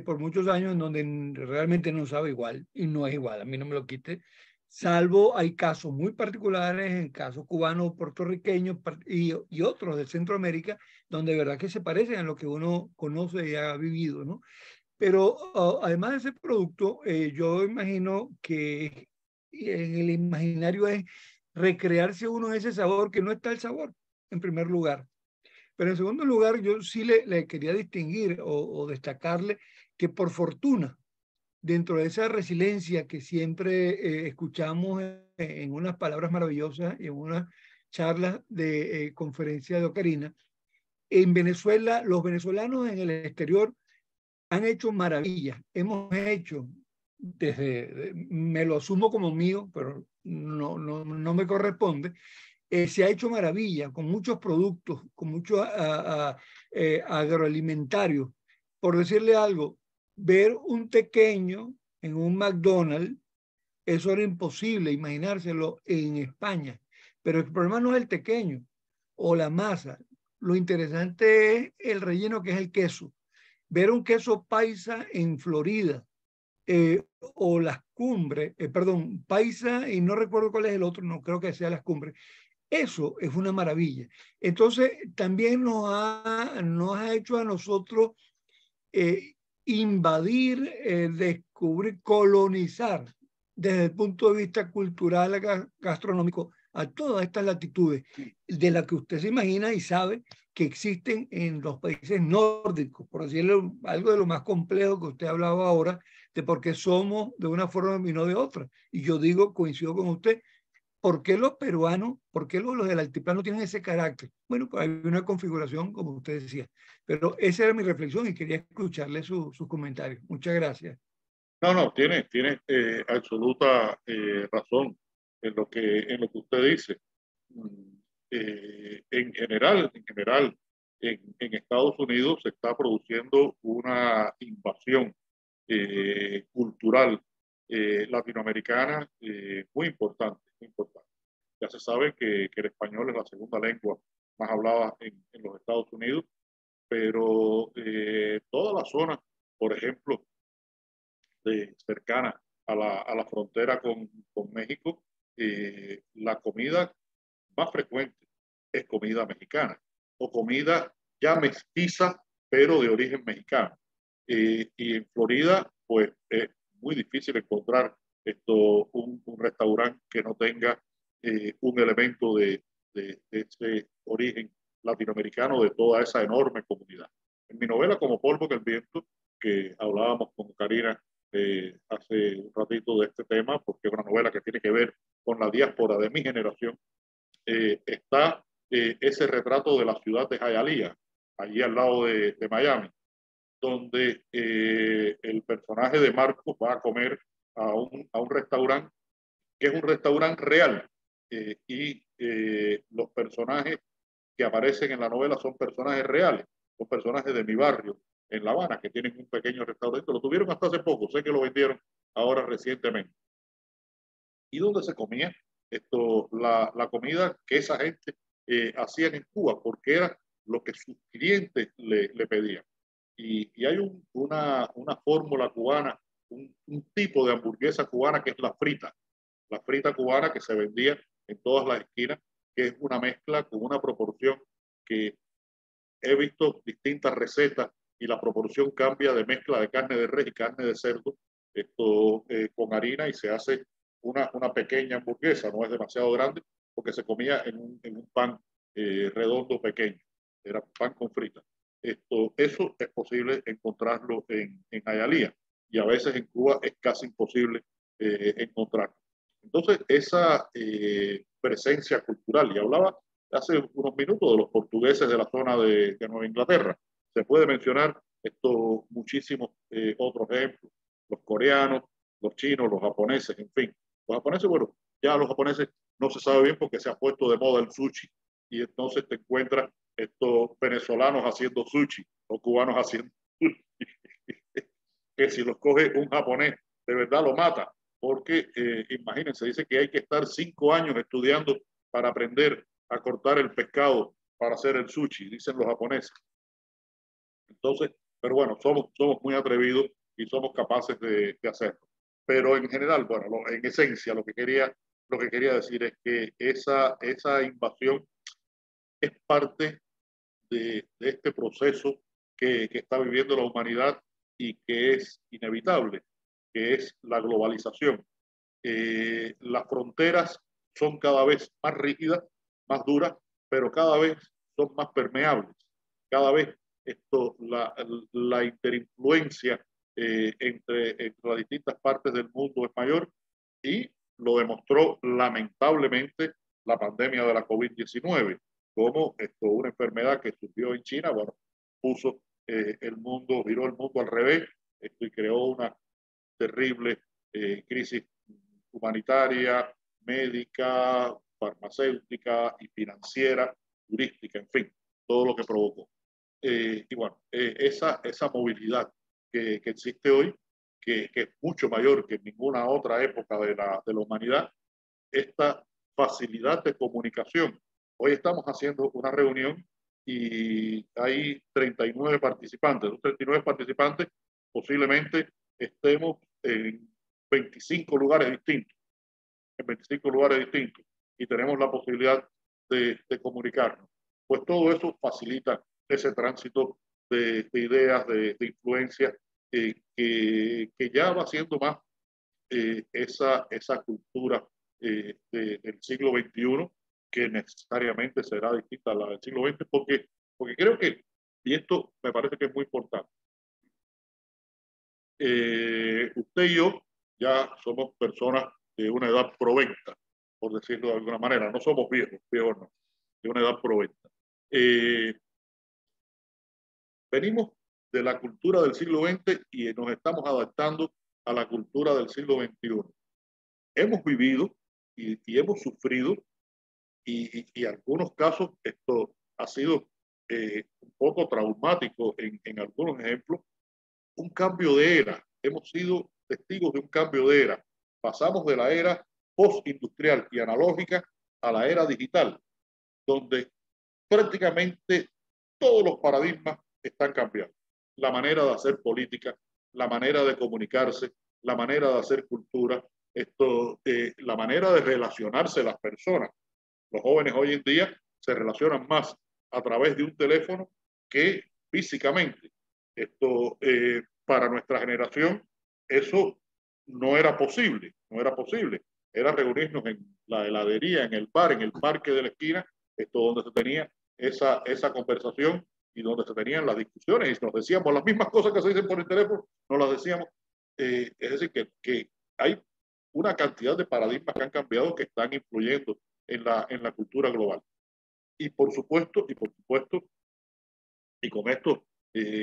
por muchos años en donde realmente no sabe igual y no es igual, a mí no me lo quite, salvo hay casos muy particulares, en casos cubanos, puertorriqueños y otros de Centroamérica, donde de verdad que se parecen a lo que uno conoce y ha vivido, ¿no? Pero además de ese producto, yo imagino que en el imaginario es recrearse uno en ese sabor que no está el sabor, en primer lugar. Pero en segundo lugar, yo sí le quería distinguir o destacarle que por fortuna, dentro de esa resiliencia que siempre escuchamos en unas palabras maravillosas y en unas charlas de conferencia de Ocarina, en Venezuela, los venezolanos en el exterior han hecho maravillas. Hemos hecho, me lo asumo como mío, pero no me corresponde, se ha hecho maravilla con muchos productos, con muchos agroalimentarios. Por decirle algo, ver un tequeño en un McDonald's, eso era imposible imaginárselo en España. Pero el problema no es el tequeño o la masa. Lo interesante es el relleno, que es el queso. Ver un queso paisa en Florida, o las cumbres, perdón, paisa, y no recuerdo cuál es el otro, no creo que sea las cumbres. Eso es una maravilla. Entonces, también nos ha hecho a nosotros invadir, descubrir, colonizar desde el punto de vista cultural, gastronómico, a todas estas latitudes, de las que usted se imagina y sabe que existen en los países nórdicos, por decirlo algo de lo más complejo que usted hablaba ahora, de por qué somos de una forma y no de otra. Y yo digo, coincido con usted, ¿por qué los peruanos, por qué los del altiplano tienen ese carácter? Bueno, pues hay una configuración, como usted decía. Pero esa era mi reflexión y quería escucharle sus comentarios. Muchas gracias. No, tiene absoluta razón en lo que usted dice. En Estados Unidos se está produciendo una invasión cultural latinoamericana muy importante, muy importante. Ya se sabe que el español es la segunda lengua más hablada en los Estados Unidos, pero toda la zona, por ejemplo, cercana a la frontera con México, la comida más frecuente es comida mexicana o comida ya mestiza, pero de origen mexicano. Y en Florida, pues es muy difícil encontrar un restaurante que no tenga un elemento de ese origen latinoamericano de toda esa enorme comunidad. En mi novela Como polvo que el viento, que hablábamos con Karina hace un ratito de este tema, porque es una novela que tiene que ver con la diáspora de mi generación, está ese retrato de la ciudad de Hialeah, allí al lado de Miami, donde el personaje de Marcos va a comer a un restaurante que es un restaurante real, y los personajes que aparecen en la novela son personajes reales, son personajes de mi barrio en La Habana, que tienen un pequeño restaurante, lo tuvieron hasta hace poco, sé que lo vendieron ahora recientemente. ¿Y dónde se comía la comida que esa gente hacían en Cuba? Porque era lo que sus clientes le pedían. Y hay una fórmula cubana, un tipo de hamburguesa cubana que es la frita cubana que se vendía en todas las esquinas, que es una mezcla con una proporción que he visto distintas recetas y la proporción cambia de mezcla de carne de res y carne de cerdo con harina, y se hace una pequeña hamburguesa, no es demasiado grande, porque se comía en un pan redondo pequeño, era pan con frita. Eso es posible encontrarlo en Hialeah, y a veces en Cuba es casi imposible encontrarlo. Entonces, esa presencia cultural, y hablaba hace unos minutos de los portugueses de la zona de Nueva Inglaterra, se puede mencionar muchísimos otros ejemplos, los coreanos, los chinos, los japoneses, en fin. Los japoneses, bueno, ya los japoneses no se sabe bien porque se ha puesto de moda el sushi, y entonces te encuentras estos venezolanos haciendo sushi o cubanos haciendo sushi, que si los coge un japonés, de verdad lo mata, porque imagínense, dice que hay que estar 5 años estudiando para aprender a cortar el pescado para hacer el sushi, dicen los japoneses. Entonces, pero bueno, somos muy atrevidos y somos capaces de hacerlo. Pero en general, bueno, en esencia, lo que quería decir es que esa invasión es parte de este proceso que está viviendo la humanidad y que es inevitable, que es la globalización. Las fronteras son cada vez más rígidas, más duras, pero cada vez son más permeables. Cada vez la interinfluencia entre las distintas partes del mundo es mayor, y lo demostró lamentablemente la pandemia de la COVID-19, como una enfermedad que surgió en China, bueno, puso viró el mundo al revés, y creó una terrible crisis humanitaria, médica, farmacéutica y financiera, turística, en fin, todo lo que provocó. Y bueno, esa movilidad que existe hoy, que es mucho mayor que en ninguna otra época de la humanidad, esta facilidad de comunicación. Hoy estamos haciendo una reunión y hay 39 participantes. Los 39 participantes posiblemente estemos en 25 lugares distintos, y tenemos la posibilidad de comunicarnos. Pues todo eso facilita ese tránsito de ideas, de influencias, que ya va siendo más esa cultura del siglo XXI, que necesariamente será distinta a la del siglo XX, porque creo que, y esto me parece que es muy importante, usted y yo ya somos personas de una edad proventa, por decirlo de alguna manera, no somos viejos no, de una edad proventa. Venimos de la cultura del siglo XX y nos estamos adaptando a la cultura del siglo XXI. Hemos vivido y hemos sufrido, y en algunos casos esto ha sido un poco traumático en algunos ejemplos, un cambio de era. Hemos sido testigos de un cambio de era. Pasamos de la era postindustrial y analógica a la era digital, donde prácticamente todos los paradigmas están cambiando. La manera de hacer política, la manera de comunicarse, la manera de hacer cultura, la manera de relacionarse las personas. Los jóvenes hoy en día se relacionan más a través de un teléfono que físicamente. Para nuestra generación eso no era posible. Era reunirnos en la heladería, en el bar, en el parque de la esquina, donde se tenía esa conversación y donde se tenían las discusiones, y nos decíamos las mismas cosas que se dicen por el teléfono, nos las decíamos. Es decir, que hay una cantidad de paradigmas que han cambiado, que están influyendo en la cultura global. Y por supuesto, y con esto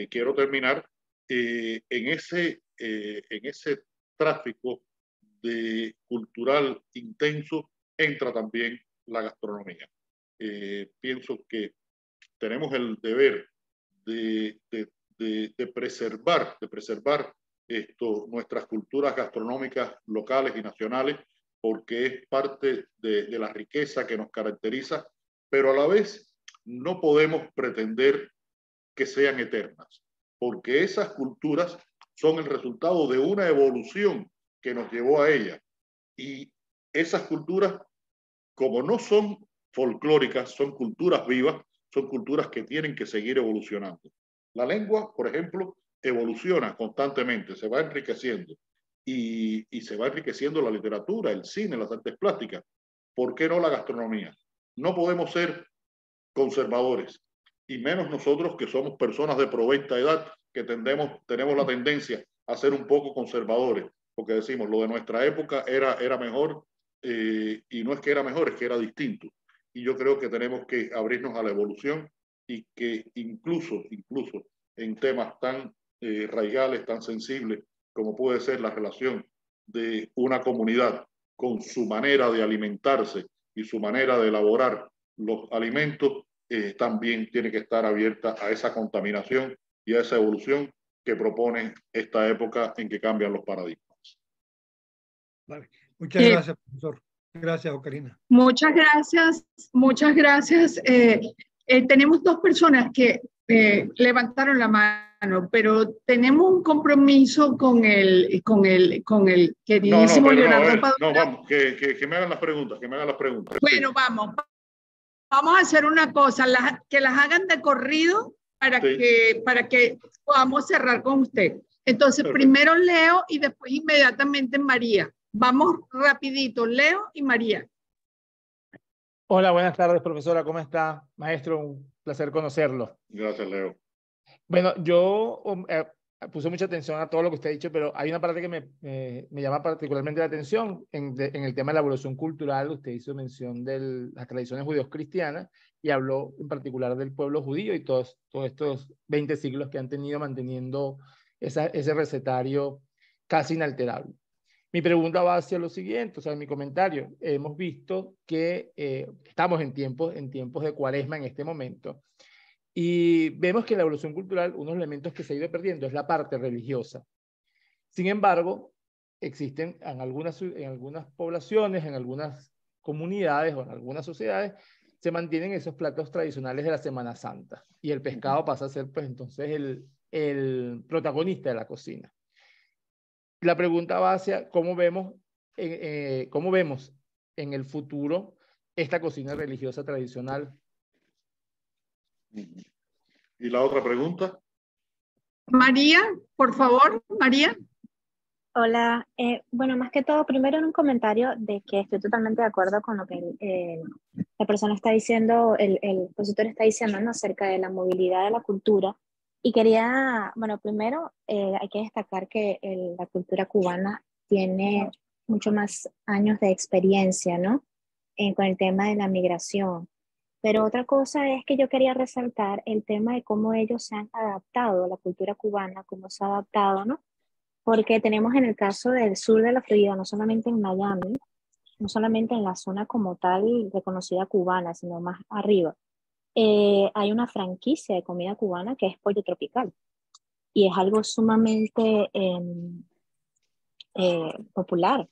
quiero terminar, en ese tráfico cultural intenso entra también la gastronomía. Pienso que tenemos el deber de preservar nuestras culturas gastronómicas locales y nacionales, porque es parte de la riqueza que nos caracteriza, pero a la vez no podemos pretender que sean eternas, porque esas culturas son el resultado de una evolución que nos llevó a ellas. Y esas culturas, como no son folclóricas, son culturas vivas, son culturas que tienen que seguir evolucionando. La lengua, por ejemplo, evoluciona constantemente, se va enriqueciendo y se va enriqueciendo la literatura, el cine, las artes plásticas. ¿Por qué no la gastronomía? No podemos ser conservadores, y menos nosotros que somos personas de provecta edad, que tenemos la tendencia a ser un poco conservadores, porque decimos, lo de nuestra época era mejor, y no es que era mejor, es que era distinto. Y yo creo que tenemos que abrirnos a la evolución y que incluso en temas tan raigales, tan sensibles, como puede ser la relación de una comunidad con su manera de alimentarse y su manera de elaborar los alimentos, también tiene que estar abierta a esa contaminación y a esa evolución que propone esta época en que cambian los paradigmas. Vale. Muchas gracias, profesor. Gracias, Ocarina. Muchas gracias, muchas gracias. Tenemos dos personas que levantaron la mano, pero tenemos un compromiso con el queridísimo Leonardo Padura. No, vamos, que me hagan las preguntas, Bueno, sí. Vamos a hacer una cosa, que las hagan de corrido para que podamos cerrar con usted. Entonces, perfecto. Primero Leo y después inmediatamente María. Vamos rapidito, Leo y María. Hola, buenas tardes, profesora. ¿Cómo está? Maestro, un placer conocerlo. Gracias, Leo. Bueno, yo puse mucha atención a todo lo que usted ha dicho, pero hay una parte que me llama particularmente la atención en el tema de la evolución cultural. Usted hizo mención de las tradiciones judíos-cristianas y habló en particular del pueblo judío y todos estos 20 siglos que han tenido manteniendo ese recetario casi inalterable. Mi pregunta va hacia lo siguiente, o sea, mi comentario. Hemos visto que estamos en tiempos de cuaresma en este momento y vemos que en la evolución cultural unos elementos que se ha ido perdiendo es la parte religiosa. Sin embargo, existen en algunas poblaciones, en algunas comunidades o en algunas sociedades, se mantienen esos platos tradicionales de la Semana Santa y el pescado pasa a ser pues entonces el protagonista de la cocina. La pregunta va hacia cómo vemos en el futuro esta cocina religiosa tradicional. ¿Y la otra pregunta? María, por favor, María. Hola, bueno, más que todo, primero en un comentario de que estoy totalmente de acuerdo con lo que la persona está diciendo, el expositor está diciendo, ¿no?, acerca de la movilidad de la cultura. Y quería, bueno, primero hay que destacar que la cultura cubana tiene mucho más años de experiencia, ¿no?, con el tema de la migración. Pero otra cosa es que yo quería resaltar el tema de cómo ellos se han adaptado a la cultura cubana, cómo se ha adaptado, ¿no? Porque tenemos en el caso del sur de la Florida, no solamente en Miami, no solamente en la zona como tal reconocida cubana, sino más arriba, hay una franquicia de comida cubana que es Pollo Tropical y es algo sumamente popular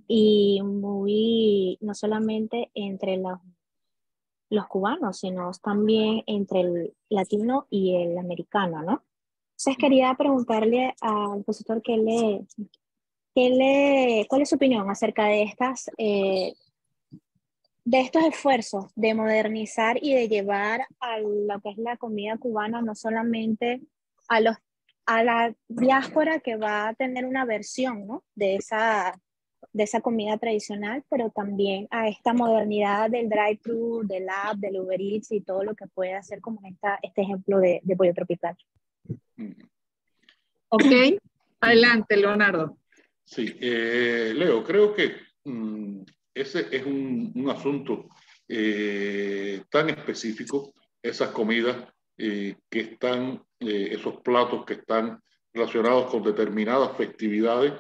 y muy, no solamente entre los cubanos, sino también entre el latino y el americano, ¿no? Entonces quería preguntarle al expositor cuál es su opinión acerca de estos esfuerzos de modernizar y de llevar a lo que es la comida cubana, no solamente a la diáspora que va a tener una versión, ¿no?, de esa comida tradicional, pero también a esta modernidad del drive-thru, del app, del Uber Eats y todo lo que puede hacer como este ejemplo de Pollo Tropical. Ok, adelante, Leonardo. Sí, Leo, creo que ese es un asunto tan específico, esas comidas que están, esos platos que están relacionados con determinadas festividades,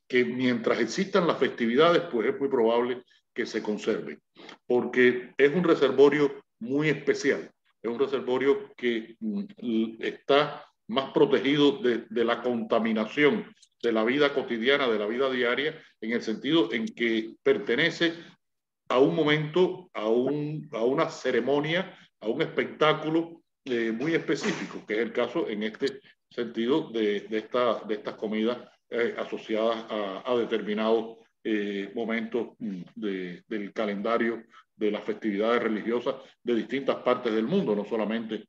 que mientras existan las festividades, pues es muy probable que se conserven, porque es un reservorio muy especial, es un reservorio que está más protegido de la contaminación de la vida cotidiana, de la vida diaria, en el sentido en que pertenece a un momento, a una ceremonia, a un espectáculo muy específico, que es el caso en este sentido de estas comidas asociadas a determinados momentos del calendario de las festividades religiosas de distintas partes del mundo, no solamente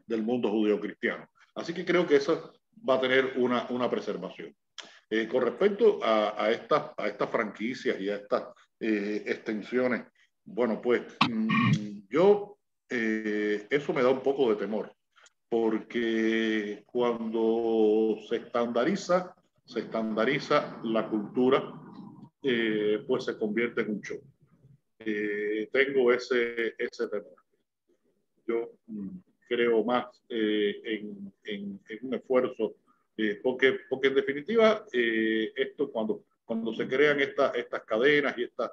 del mundo judeocristiano. Así que creo que esa va a tener una preservación. Con respecto a estas franquicias y a estas extensiones, bueno, pues eso me da un poco de temor, porque cuando se estandariza la cultura, pues se convierte en un show. Tengo ese temor. Yo creo más en un esfuerzo, porque en definitiva esto cuando se crean estas cadenas y estos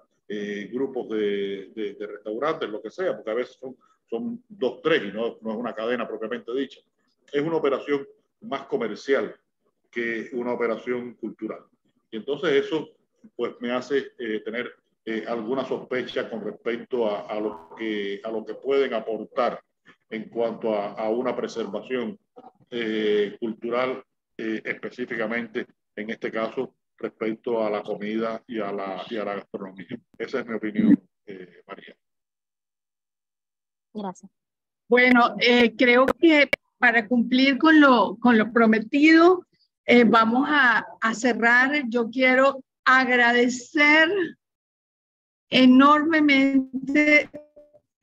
grupos de restaurantes, lo que sea, porque a veces son 2, 3 y no es una cadena propiamente dicha, es una operación más comercial que una operación cultural. Y entonces eso pues me hace tener alguna sospecha con respecto a lo que pueden aportar en cuanto a una preservación cultural, específicamente en este caso respecto a la comida y a la gastronomía. Esa es mi opinión, María. Gracias. Bueno, creo que para cumplir con lo prometido, vamos a cerrar. Yo quiero agradecer enormemente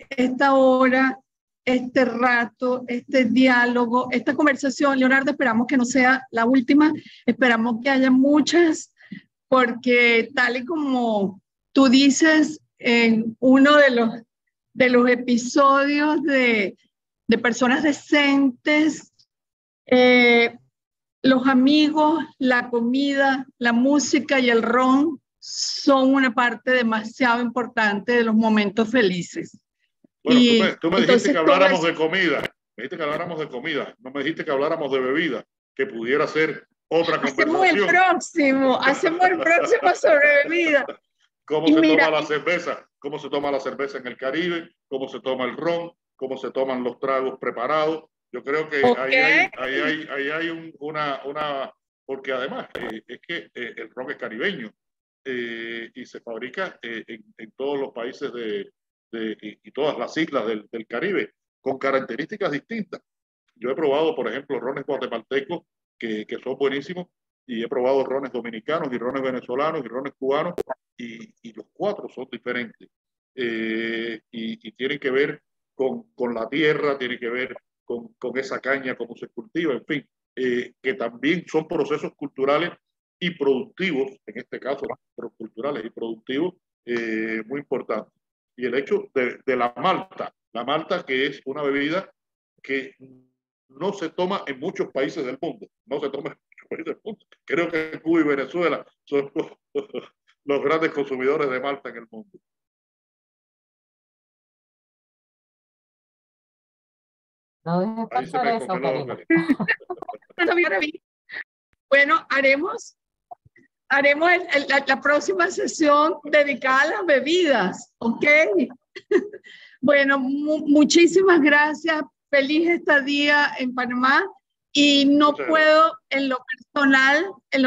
esta hora, este rato, este diálogo, esta conversación. Leonardo, esperamos que no sea la última, esperamos que haya muchas, porque tal y como tú dices en uno de los episodios de Personas Decentes, los amigos, la comida, la música y el ron son una parte demasiado importante de los momentos felices. Bueno, tú me dijiste que habláramos de comida. Me dijiste que habláramos de comida. No me dijiste que habláramos de bebida, que pudiera ser otra conversación. Hacemos el próximo sobre bebida. ¿Cómo se toma la cerveza? ¿Cómo se toma la cerveza en el Caribe? ¿Cómo se toma el ron? ¿Cómo se toman los tragos preparados? Yo creo que ahí hay una... Porque además es que el ron es caribeño y se fabrica en todos los países y todas las islas del Caribe, con características distintas. Yo he probado, por ejemplo, rones guatemaltecos que son buenísimos, y he probado rones dominicanos y rones venezolanos y rones cubanos, y los 4 son diferentes. Y tienen que ver con la tierra, tienen que ver con esa caña, cómo se cultiva, en fin, que también son procesos culturales y productivos, en este caso, culturales y productivos, muy importantes. Y el hecho de la malta, que es una bebida que no se toma en muchos países del mundo, Creo que Cuba y Venezuela son los grandes consumidores de malta en el mundo. No dejes pasar eso, Karina. Bueno, haremos la próxima sesión dedicada a las bebidas, ¿ok? Bueno, muchísimas gracias. Feliz estadía en Panamá. Y no puedo, en lo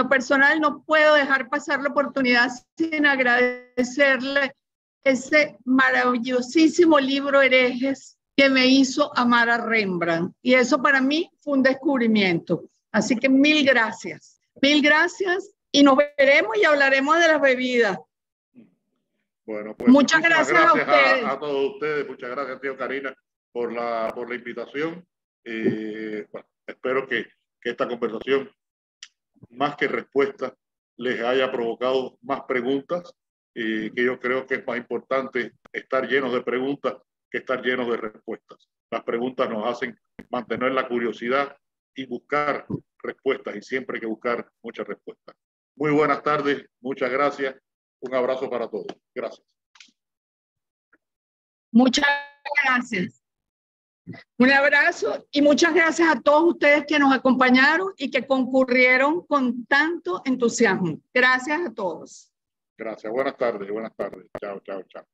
personal, no puedo dejar pasar la oportunidad sin agradecerle ese maravillosísimo libro Herejes que me hizo amar a Rembrandt. Y eso para mí fue un descubrimiento. Así que mil gracias y nos veremos y hablaremos de las bebidas. Bueno, pues muchas gracias a ustedes. A todos ustedes. Muchas gracias, tío Karina, por la invitación. Bueno, espero que esta conversación, más que respuestas, les haya provocado más preguntas, que yo creo que es más importante estar llenos de preguntas que estar llenos de respuestas. Las preguntas nos hacen mantener la curiosidad y buscar respuestas, y siempre hay que buscar muchas respuestas. Muy buenas tardes, muchas gracias, un abrazo para todos. Gracias. Muchas gracias. Un abrazo y muchas gracias a todos ustedes que nos acompañaron y que concurrieron con tanto entusiasmo. Gracias a todos. Gracias. Buenas tardes. Chao, chao, chao.